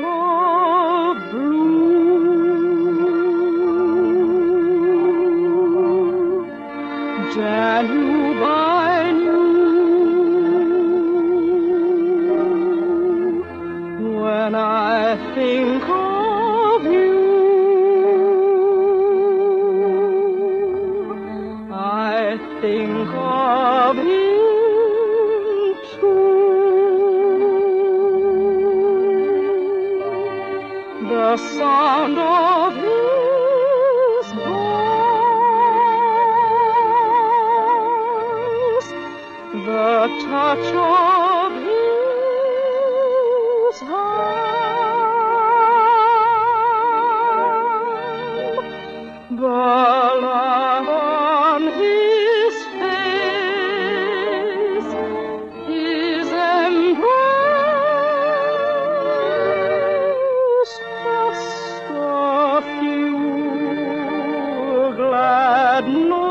of blue, Danube I knew when I think of you. I think of him too. The sound of his voice, the touch of his hand, the love on his face, his embrace, just a few glad notes.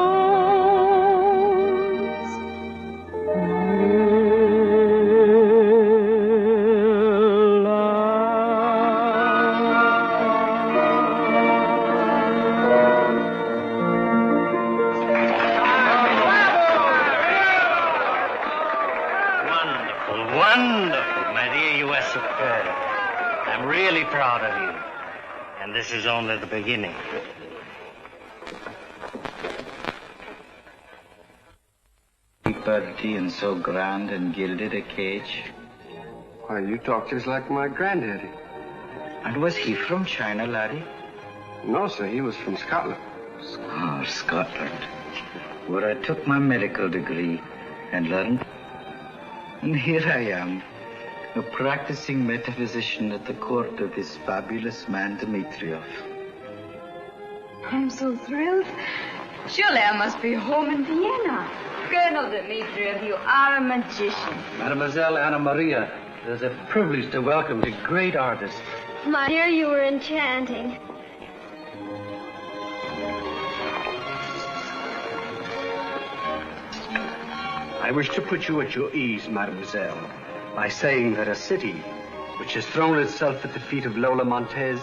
Wonderful, my dear. You are superb. I'm really proud of you. And this is only the beginning. Pretty and so grand and gilded a cage. Why, you talk just like my granddaddy. And was he from China, laddie? No, sir, he was from Scotland. Oh, Scotland. Where I took my medical degree and learned. And here I am, a practicing metaphysician at the court of this fabulous man, Dmitriev. I'm so thrilled. Surely I must be home in Vienna. Colonel Dmitriev, you are a magician. Mademoiselle Anna Maria, it is a privilege to welcome the great artist. My dear, you were enchanting. I wish to put you at your ease, mademoiselle, by saying that a city which has thrown itself at the feet of Lola Montez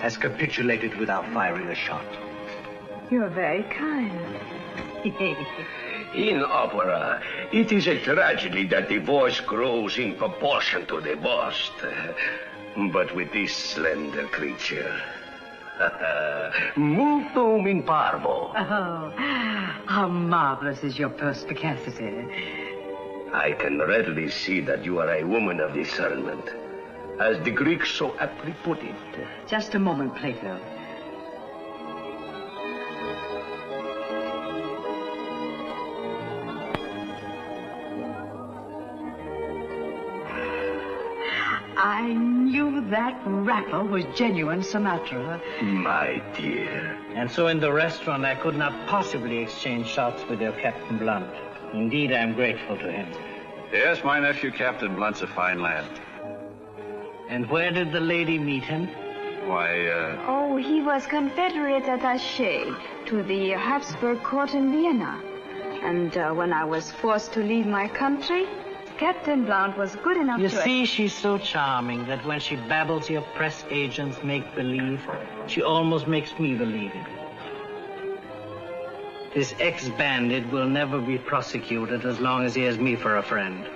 has capitulated without firing a shot. You're very kind. In opera, it is a tragedy that the voice grows in proportion to the bust. But with this slender creature, multum in parvo. Oh, how marvelous is your perspicacity. I can readily see that you are a woman of discernment, as the Greeks so aptly put it. Just a moment, Plato. I knew that rapper was genuine Sumatra. My dear. And so in the restaurant, I could not possibly exchange shots with your Captain Blunt. Indeed, I am grateful to him. Yes, my nephew, Captain Blunt's a fine lad. And where did the lady meet him? Why, Oh, he was Confederate attaché to the Habsburg court in Vienna. And when I was forced to leave my country, Captain Blount was good enough You to... see, she's so charming that when she babbles your press agents make-believe, she almost makes me believe it. This ex-bandit will never be prosecuted as long as he has me for a friend.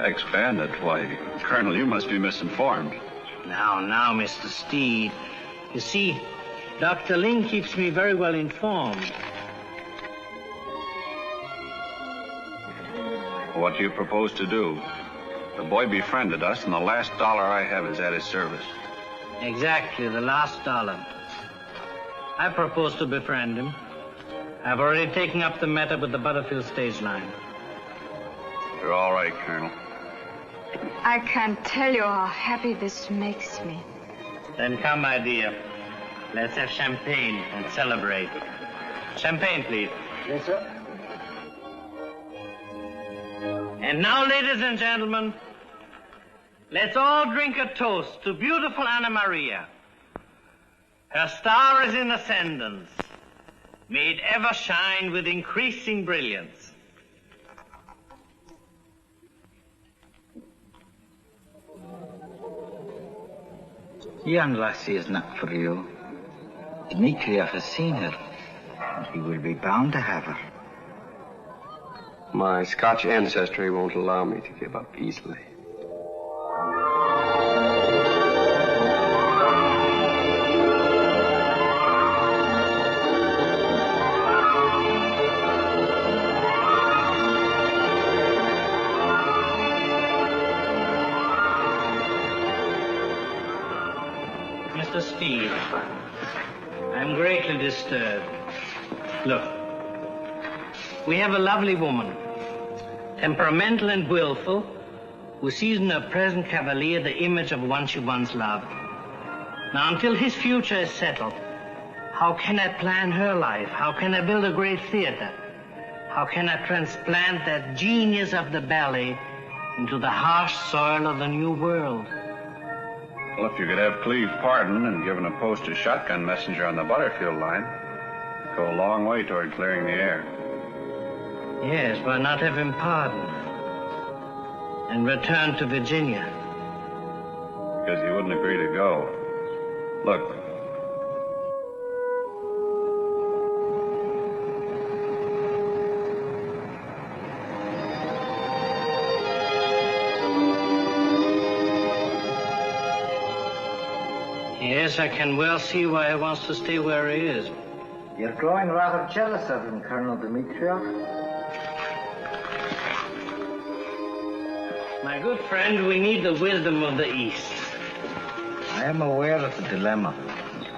ex-bandit? Why, Colonel, you must be misinformed. Now, Mr. Steed. You see, Dr. Ling keeps me very well informed. What do you propose to do? The boy befriended us, and the last dollar I have is at his service. Exactly, the last dollar. I propose to befriend him. I've already taken up the matter with the Butterfield stage line. You're all right, Colonel. I can't tell you how happy this makes me. Then come, my dear. Let's have champagne and celebrate. Champagne, please. Yes, sir. And now, ladies and gentlemen, let's all drink a toast to beautiful Anna Maria. Her star is in ascendance. May it ever shine with increasing brilliance. Young lassie is not for you. Dmitriev has seen her, and he will be bound to have her. My Scotch ancestry won't allow me to give up easily. Mr. Steed, I'm greatly disturbed. Look, we have a lovely woman, temperamental and willful, who sees in her present cavalier the image of one she once loved. Now, until his future is settled, how can I plan her life? How can I build a great theater? How can I transplant that genius of the ballet into the harsh soil of the new world? Well, if you could have Cleve pardoned and given a post as shotgun messenger on the Butterfield line, it'd go a long way toward clearing the air. Yes, why not have him pardoned and return to Virginia? Because he wouldn't agree to go. Look. Yes, I can well see why he wants to stay where he is. You're growing rather jealous of him, Colonel Dmitriev. My good friend, we need the wisdom of the East. I am aware of the dilemma,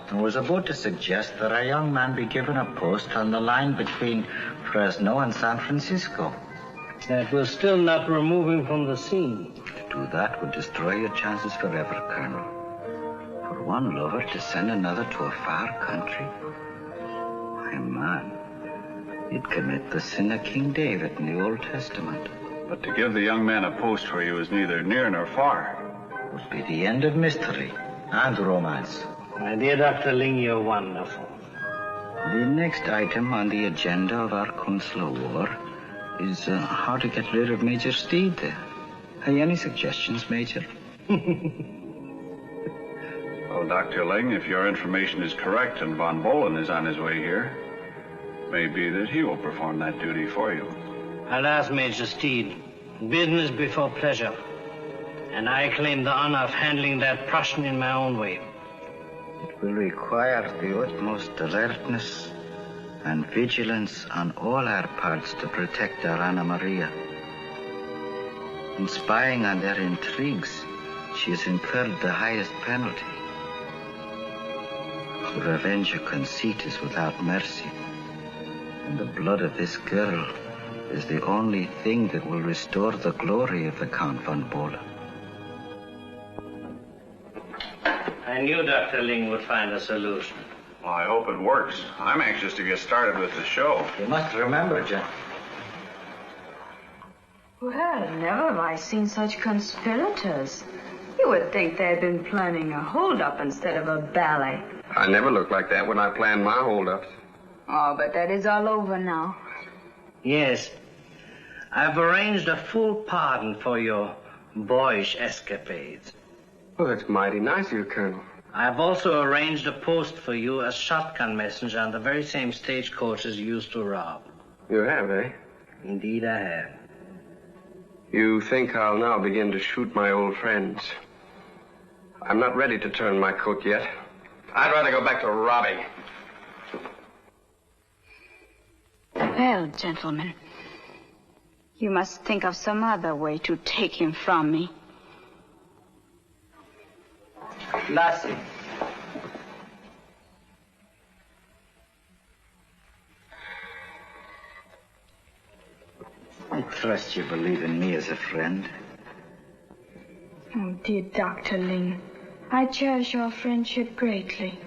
and was about to suggest that a young man be given a post on the line between Fresno and San Francisco. That will still not remove him from the scene. To do that would destroy your chances forever, Colonel. For one lover to send another to a far country? My man, you'd commit the sin of King David in the Old Testament. But to give the young man a post for you is neither near nor far. Would be the end of mystery and romance. My dear Dr. Ling, you're wonderful. The next item on the agenda of our consular war is how to get rid of Major Steed there. Any suggestions, Major? Well, Dr. Ling, if your information is correct and Von Bohlen is on his way here, it may be that he will perform that duty for you. I'll ask Major Steed. Business before pleasure. And I claim the honor of handling that Prussian in my own way. It will require the utmost alertness and vigilance on all our parts to protect our Anna Maria. In spying on their intrigues, she has incurred the highest penalty. The revenge of conceit is without mercy, and the blood of this girl is the only thing that will restore the glory of the Count von Bohlen. I knew Dr. Ling would find a solution. Well, I hope it works. I'm anxious to get started with the show. You must remember, John. Well, never have I seen such conspirators. You would think they'd been planning a hold-up instead of a ballet. I never look like that when I plan my hold-ups. Oh, but that is all over now. Yes. I've arranged a full pardon for your boyish escapades. Well, that's mighty nice of you, Colonel. I've also arranged a post for you as shotgun messenger on the very same stagecoaches you used to rob. You have, eh? Indeed I have. You think I'll now begin to shoot my old friends? I'm not ready to turn my coat yet. I'd rather go back to robbing. Well, gentlemen, you must think of some other way to take him from me. Lassie. I trust you believe in me as a friend. Oh, dear Dr. Ling, I cherish your friendship greatly.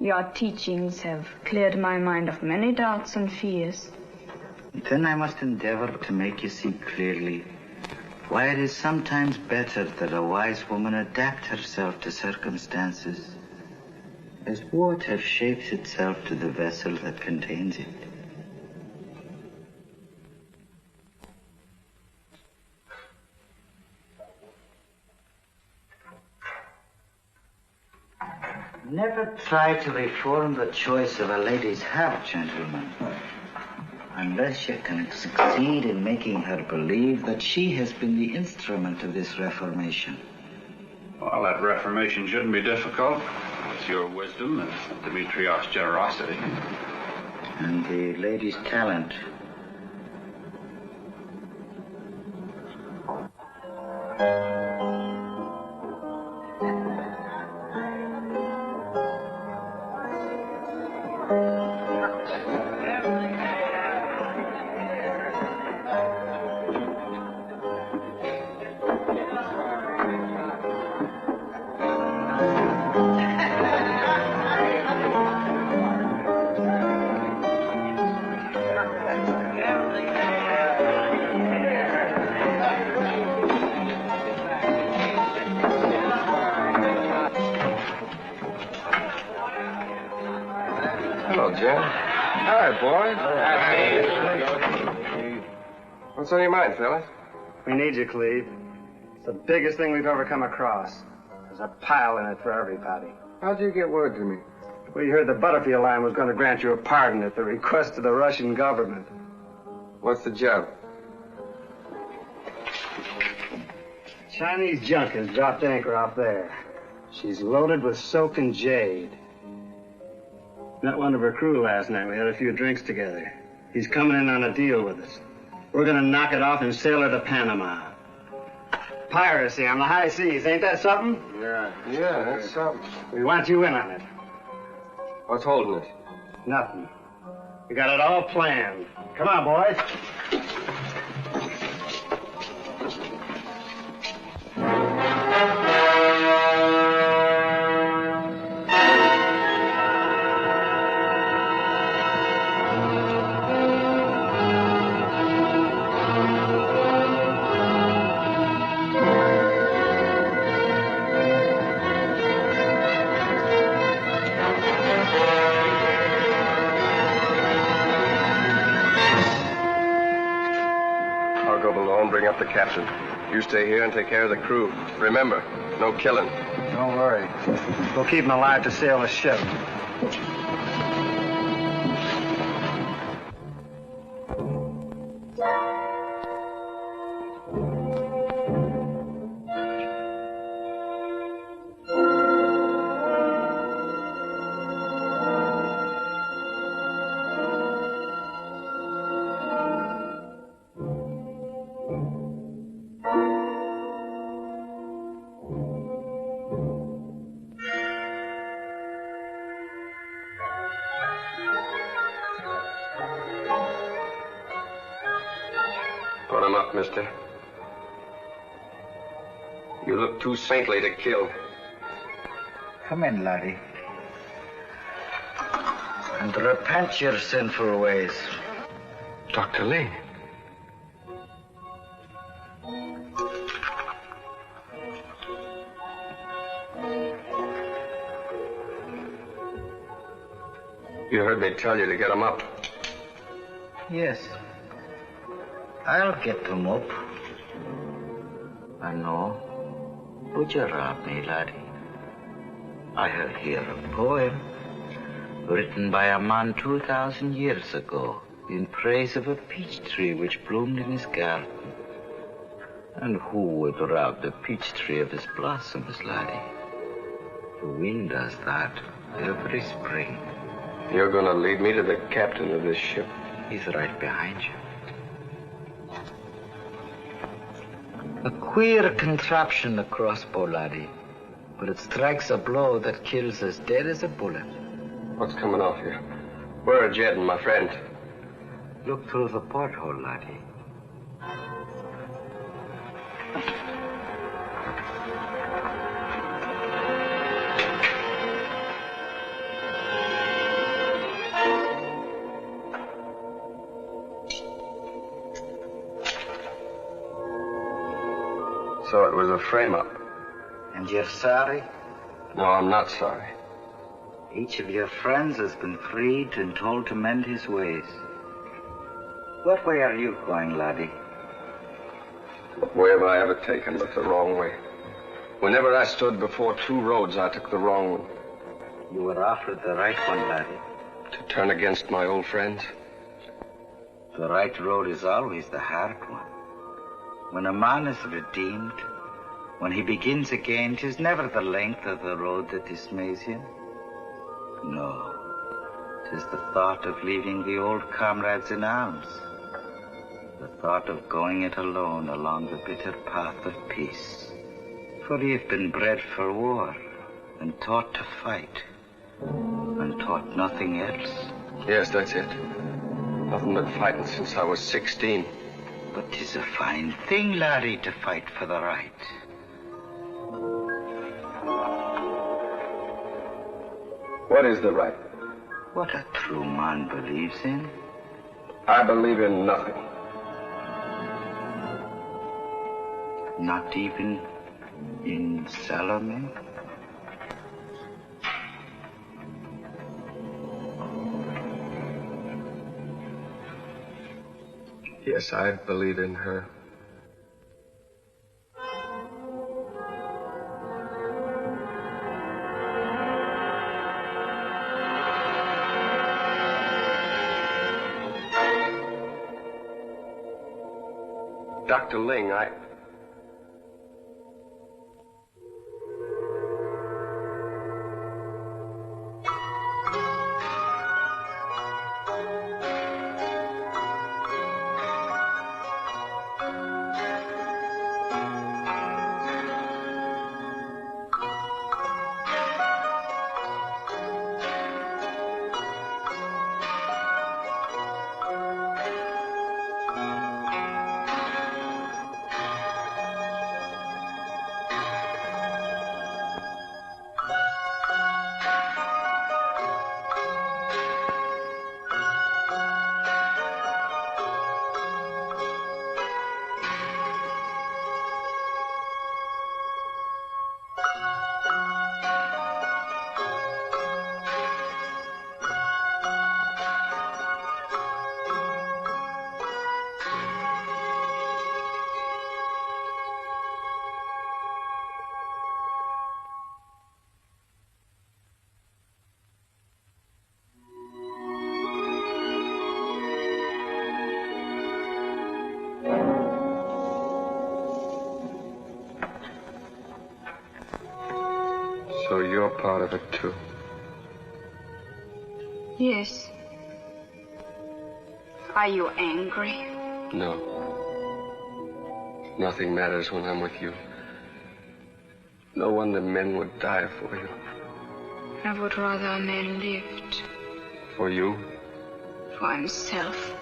Your teachings have cleared my mind of many doubts and fears. Then I must endeavor to make you see clearly why it is sometimes better that a wise woman adapt herself to circumstances as water shapes itself to the vessel that contains it. Never try to reform the choice of a lady's heart, gentlemen, unless you can succeed in making her believe that she has been the instrument of this reformation. Well, that reformation shouldn't be difficult. It's your wisdom and Dimitrios' generosity. And the lady's talent. Hello, Jim. Hi, boy. What's on your mind, fellas? We need you, Cleve. It's the biggest thing we've ever come across. There's a pile in it for everybody. How'd you get word to me? We heard the Butterfield line was going to grant you a pardon at the request of the Russian government. What's the job? Chinese junk has dropped anchor off there. She's loaded with silk and jade. Met one of her crew last night. We had a few drinks together. He's coming in on a deal with us. We're going to knock it off and sail her to Panama. Piracy on the high seas, ain't that something? Yeah, that's something. We want you in on it. What's holding it? Nothing. We got it all planned. Come on, boys. Captain. You stay here and take care of the crew. Remember, no killing. Don't worry. We'll keep him alive to sail the ship. Put him up, mister. You look too saintly to kill. Come in, laddie. And repent your sinful ways. Dr. Ling. You heard me tell you to get him up. Yes. I'll get them up. I know. Would you rob me, laddie? I have here a poem written by a man 2,000 years ago in praise of a peach tree which bloomed in his garden. And who would rob the peach tree of its blossoms, laddie? The wind does that every spring. You're going to lead me to the captain of this ship. He's right behind you. A queer contraption, the crossbow, laddie. But it strikes a blow that kills as dead as a bullet. What's coming off here? Where are Jed and my friend? Look through the porthole, laddie. So it was a frame-up. And you're sorry? No, I'm not sorry. Each of your friends has been freed and told to mend his ways. What way are you going, laddie? Where have I ever taken but the wrong way? Whenever I stood before two roads, I took the wrong one. You were offered the right one, laddie. To turn against my old friends? The right road is always the hard one. When a man is redeemed, when he begins again, 'tis never the length of the road that dismays him. No, 'tis the thought of leaving the old comrades in arms, the thought of going it alone along the bitter path of peace. For you've been bred for war and taught to fight and taught nothing else. Yes, that's it. Nothing but fighting since I was 16. But 'tis a fine thing, laddie, to fight for the right. What is the right? What a true man believes in. I believe in nothing. Not even in Salomé? Yes, I believe in her. Dr. Ling, So you're part of it, too. Yes. Are you angry? No. Nothing matters when I'm with you. No wonder men would die for you. I would rather a man lived. For you? For himself.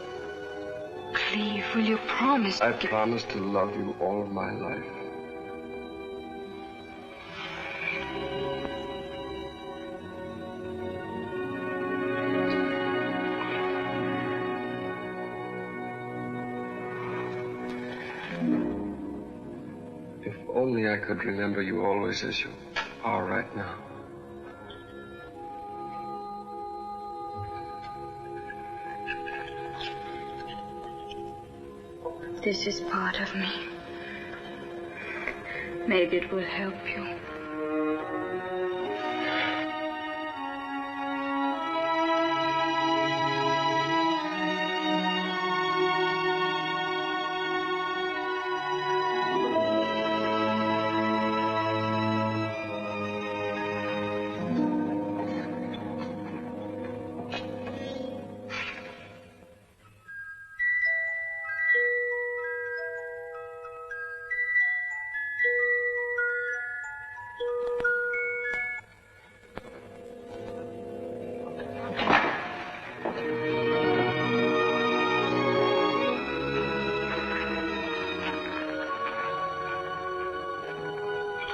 Cleve, will you promise? I promise to love you all my life. If only I could remember you always as you are right now. This is part of me. Maybe it will help you.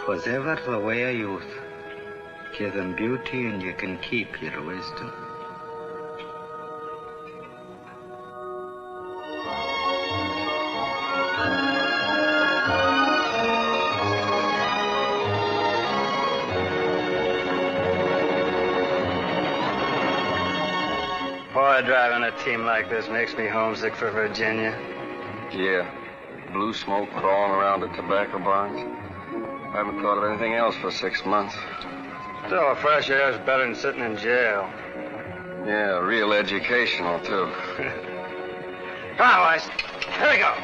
Was ever the way of youth. Give them beauty and you can keep your wisdom. Boy, driving a team like this makes me homesick for Virginia. Yeah. Blue smoke crawling around the tobacco barns. I haven't thought of anything else for 6 months. Still, fresh air is better than sitting in jail. Yeah, real educational, too. Come on, boys. Here we go.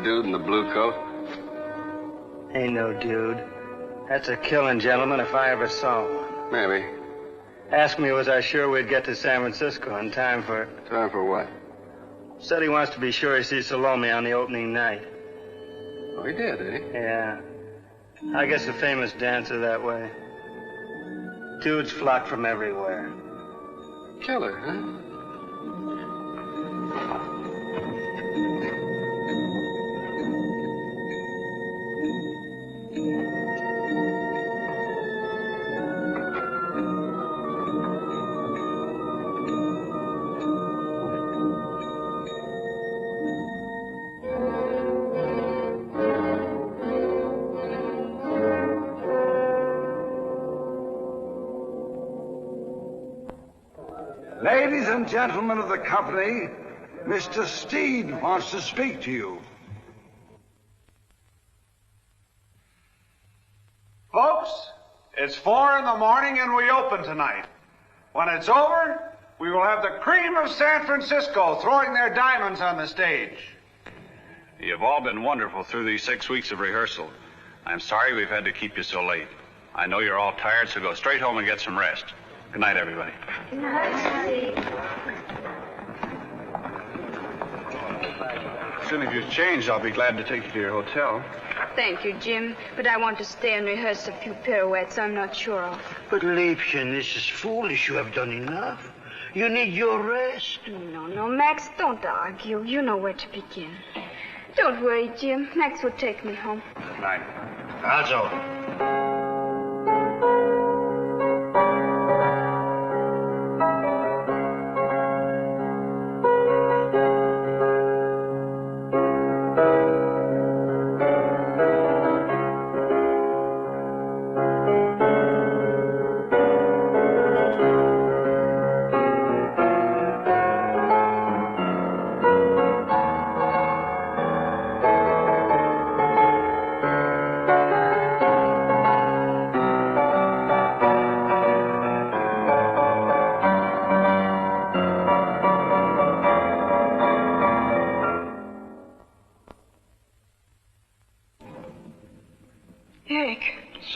Dude in the blue coat? Ain't no dude. That's a killing gentleman if I ever saw one. Maybe. Asked me was I sure we'd get to San Francisco in time for... Time for what? Said he wants to be sure he sees Salomé on the opening night. Oh, he did, did he? Yeah. I guess a famous dancer that way. Dudes flock from everywhere. Killer, huh? Ladies and gentlemen of the company, Mr. Steed wants to speak to you. Folks, it's 4 a.m. and we open tonight. When it's over, we will have the cream of San Francisco throwing their diamonds on the stage. You've all been wonderful through these 6 weeks of rehearsal. I'm sorry we've had to keep you so late. I know you're all tired, so go straight home and get some rest. Good night, everybody. Good night, Steve. As soon as you've changed, I'll be glad to take you to your hotel. Thank you, Jim. But I want to stay and rehearse a few pirouettes I'm not sure of. But, Liebchen, this is foolish. You have done enough. You need your rest. No, Max, don't argue. You know where to begin. Don't worry, Jim. Max will take me home. Good night. Also.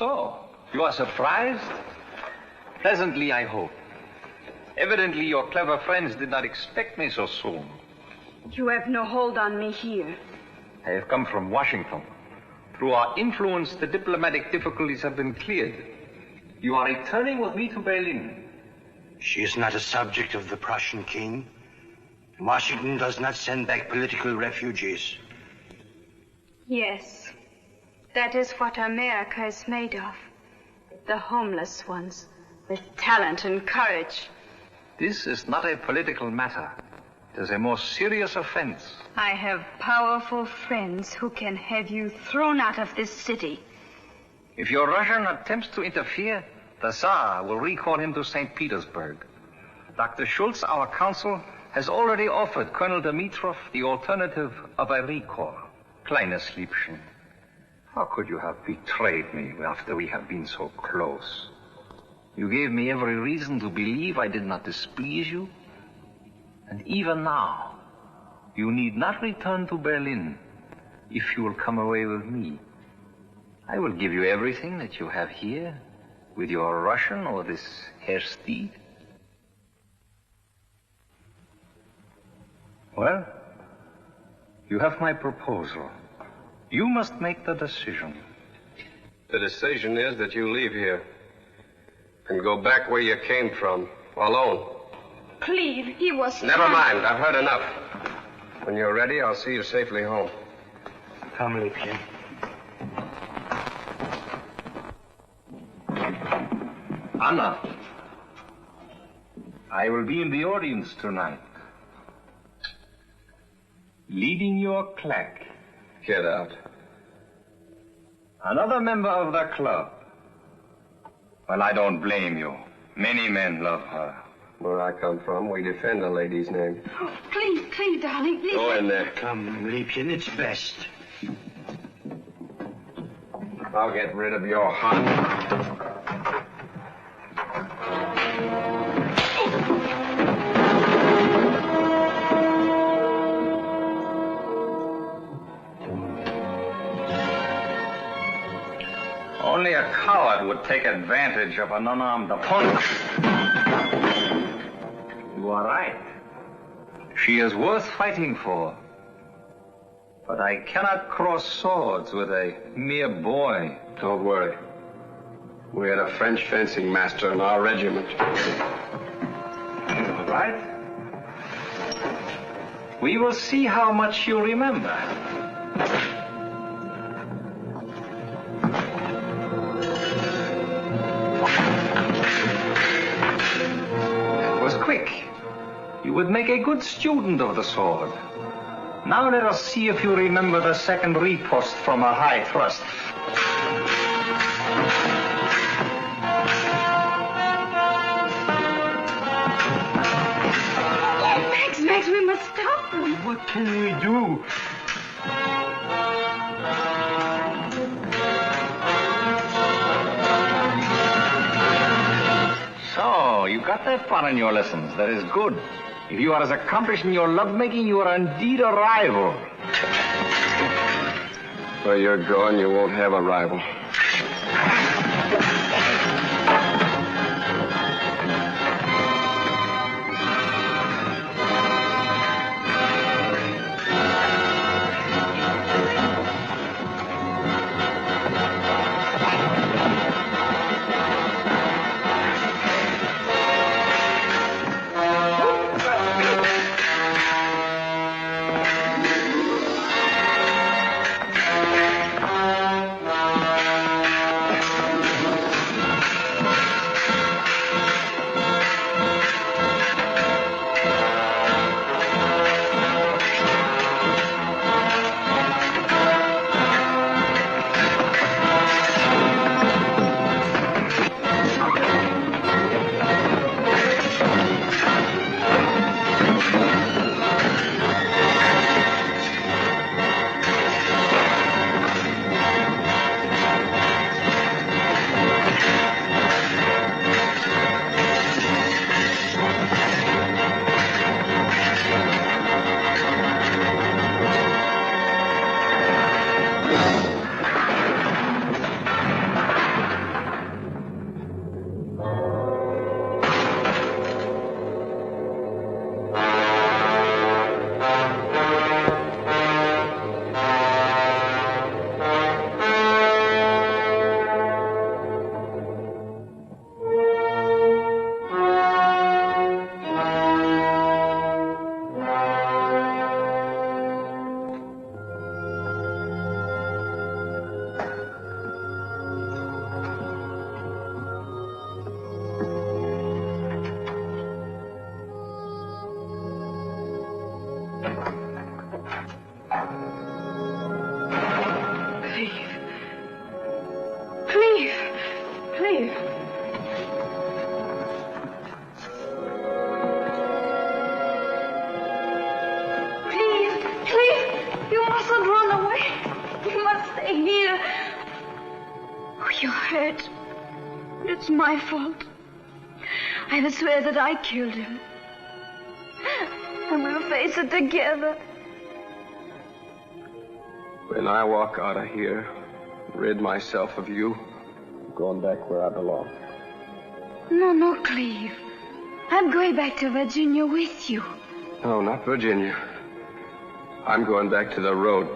So, you are surprised? Pleasantly, I hope. Evidently, your clever friends did not expect me so soon. You have no hold on me here. I have come from Washington. Through our influence, the diplomatic difficulties have been cleared. You are returning with me to Berlin. She is not a subject of the Prussian king. Washington does not send back political refugees. Yes, that is what America is made of. The homeless ones, with talent and courage. This is not a political matter. It is a more serious offense. I have powerful friends who can have you thrown out of this city. If your Russian attempts to interfere, the Tsar will recall him to St. Petersburg. Dr. Schultz, our counsel, has already offered Colonel Dimitrov the alternative of a recall. Kleines Liebchen, how could you have betrayed me after we have been so close? You gave me every reason to believe I did not displease you. And even now, you need not return to Berlin if you will come away with me. I will give you everything that you have here with your Russian or this Herr Steed. Well, you have my proposal. You must make the decision. The decision is that you leave here and go back where you came from, alone. Cleve, he was... Never mind. I've heard enough. When you're ready, I'll see you safely home. Come, Liebchen. Anna, I will be in the audience tonight. Leading your claque. Get out. Another member of the club. Well, I don't blame you. Many men love her. Where I come from, we defend a lady's name. Oh, Cleve, darling, please. Go in there. Come, Liebchen, it's best. I'll get rid of your Hun. Only a coward would take advantage of an unarmed opponent. You are right. She is worth fighting for. But I cannot cross swords with a mere boy. Don't worry. We had a French fencing master in our regiment. All right. We will see how much you remember. Quick. You would make a good student of the sword. Now let us see if you remember the second riposte from a high thrust. Max, we must stop them. What can we do? So, you got that far in your lessons. That is good. If you are as accomplished in your lovemaking, you are indeed a rival. Where you're going, you won't have a rival. hurt. It's my fault. I will swear that I killed him. And we'll face it together. When I walk out of here, rid myself of you, I'm going back where I belong. No, Cleve. I'm going back to Virginia with you. No, not Virginia. I'm going back to the road.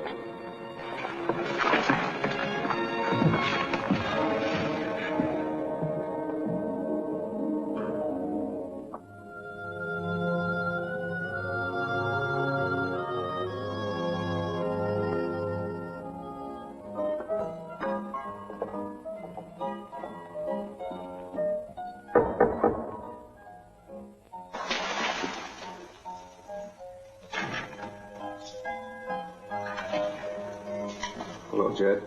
Hello, Jed.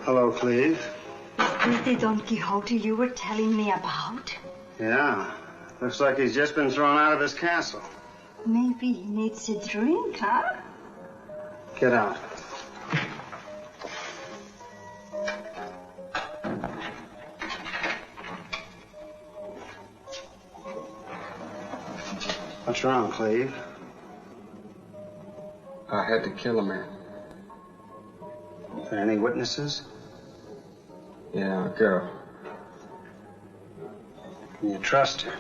Hello, Cleve. Is the Don Quixote you were telling me about? Yeah. Looks like he's just been thrown out of his castle. Maybe he needs a drink, huh? Get out. What's wrong, Cleve? I had to kill a man. Are there any witnesses? Yeah, a girl. Can you trust her?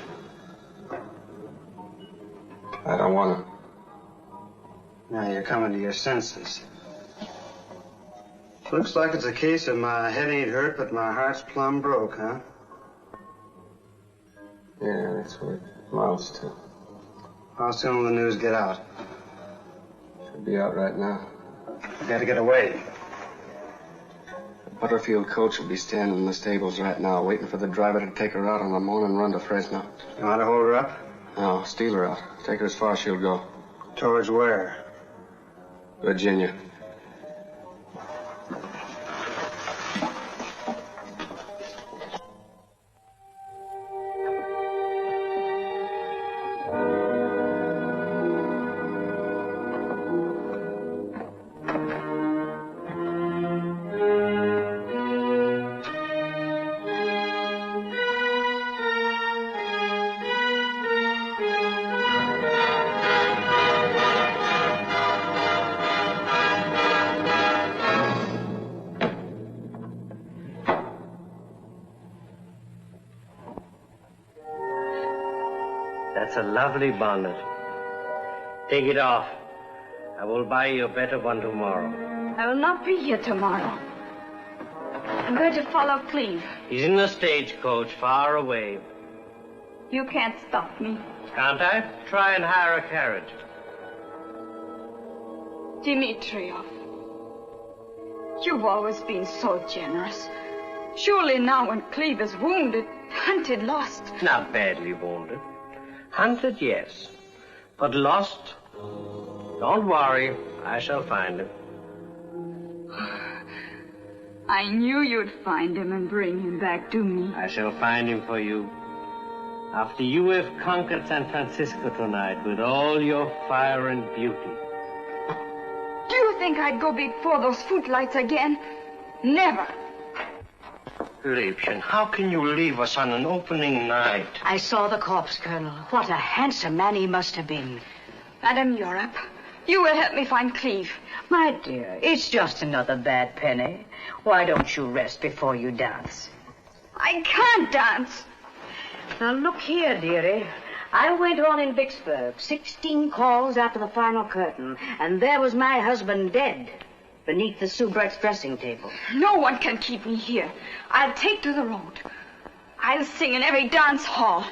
I don't want to. Now you're coming to your senses. Looks like it's a case of my head ain't hurt, but my heart's plumb broke, huh? Yeah, that's what it amounts to. How soon will the news get out? Should be out right now. You gotta get away. The Butterfield coach will be standing in the stables right now, waiting for the driver to take her out on the morning run to Fresno. You want to hold her up? No, steal her out. Take her as far as she'll go. Towards where? Virginia. That's a lovely bonnet. Take it off. I will buy you a better one tomorrow. I will not be here tomorrow. I'm going to follow Cleve. He's in the stagecoach, far away. You can't stop me. Can't I? Try and hire a carriage. Dimitrov, you've always been so generous. Surely now when Cleve is wounded, hunted, lost. Not badly wounded. Hunted, yes. But lost? Don't worry. I shall find him. I knew you'd find him and bring him back to me. I shall find him for you. After you have conquered San Francisco tonight with all your fire and beauty. Do you think I'd go before those footlights again? Never. Liebchen, how can you leave us on an opening night? I saw the corpse, Colonel. What a handsome man he must have been. Madam Europe, you will help me find Cleve. My dear, it's just another bad penny. Why don't you rest before you dance? I can't dance. Now, look here, dearie. I went on in Vicksburg, 16 calls after the final curtain, and there was my husband dead beneath the soubrettes dressing table. No one can keep me here. I'll take to the road. I'll sing in every dance hall,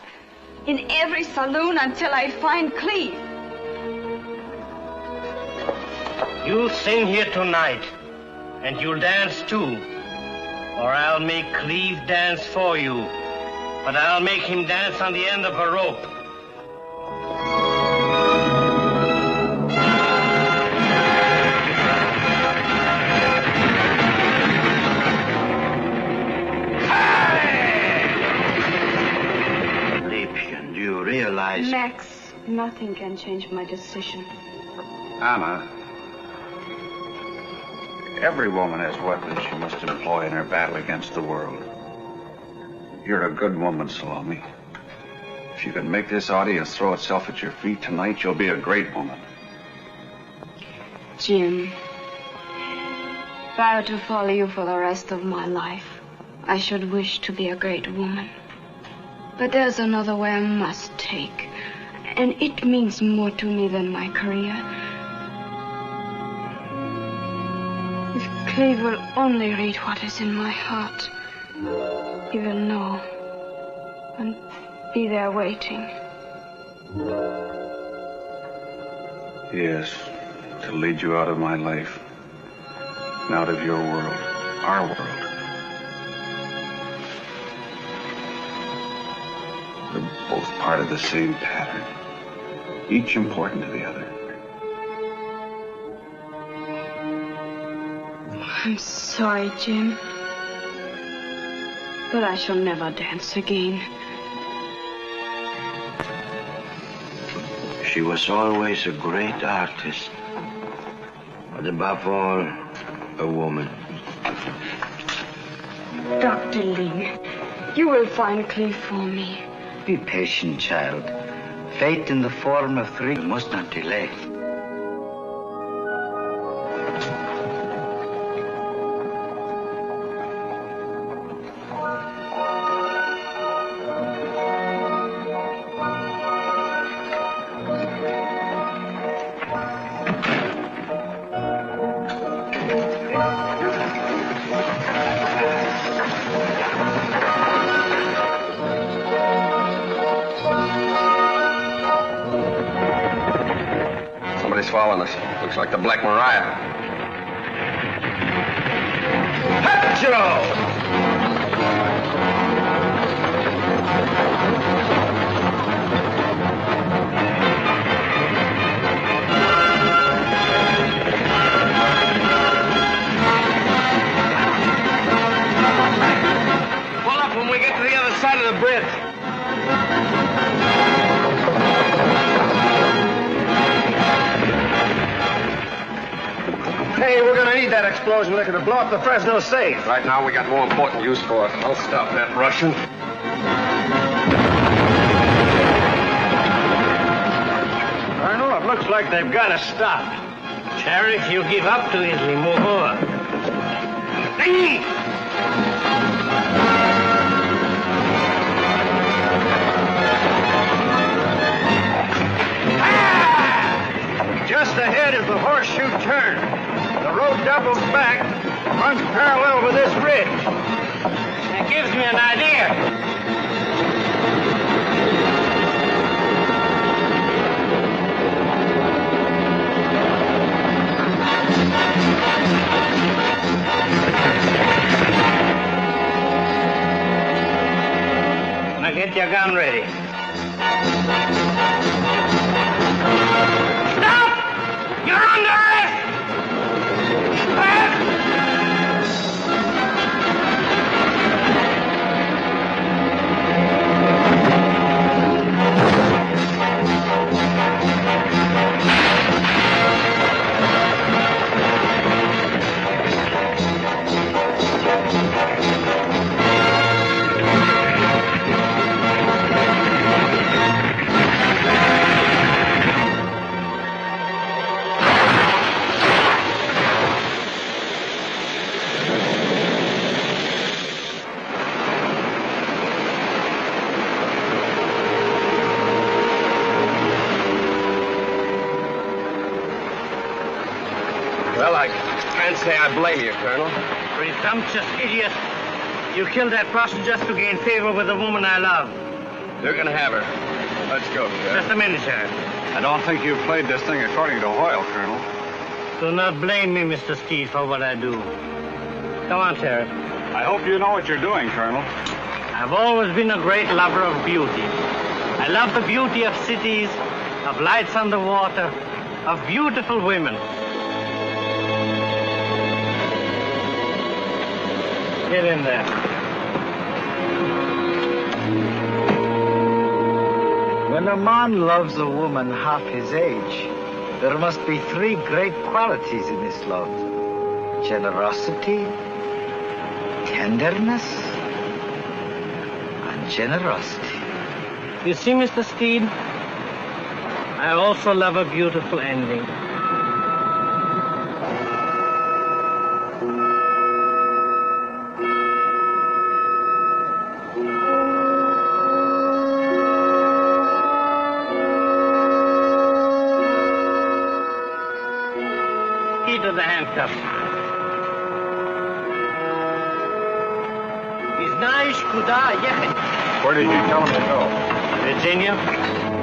in every saloon until I find Cleve. You'll sing here tonight, and you'll dance too. Or I'll make Cleve dance for you. But I'll make him dance on the end of a rope. Liebchen, do you realize... Max, nothing can change my decision. Anna, every woman has weapons she must employ in her battle against the world. You're a good woman, Salome. If you can make this audience throw itself at your feet tonight, you'll be a great woman. Jim, if I were to follow you for the rest of my life, I should wish to be a great woman. But there's another way I must take, and it means more to me than my career. If Cleve will only read what is in my heart, he will know and be there waiting. Yes, to lead you out of my life, and out of your world, our world. We're both part of the same pattern, each important to the other. I'm sorry, Jim, but I shall never dance again. She was always a great artist, but above all, a woman. Dr. Ling, you will find Cleve for me. Be patient, child. Fate in the form of 3 must not delay. Following us. Looks like the Black Mariah. Joe! Pull up when we get to the other side of the bridge. Hey, we're gonna need that explosion liquor to blow up the Fresno safe. Right now, we got more important use for it. I'll stop that Russian. Colonel, it looks like they've got us stopped. Sheriff, you give up too easily. Move on. Just ahead is the horseshoe turn. The road doubles back, runs parallel with this ridge. That gives me an idea. Now get your gun ready. Stop! You're under arrest! Well, I can't say I blame you, Colonel. Presumptuous idiot. You killed that Prussian just to gain favor with the woman I love. You're gonna have her. Let's go, Sheriff. Just a minute, Sheriff. I don't think you played this thing according to Hoyle, Colonel. Do not blame me, Mr. Steele, for what I do. Come on, Sheriff. I hope you know what you're doing, Colonel. I've always been a great lover of beauty. I love the beauty of cities, of lights on the water, of beautiful women. Get in there. When a man loves a woman half his age, there must be 3 great qualities in this love: generosity, tenderness, generosity. You see, Mr. Steed, I also love a beautiful ending. Key to the handcuffs. Where did you tell him to go? Virginia.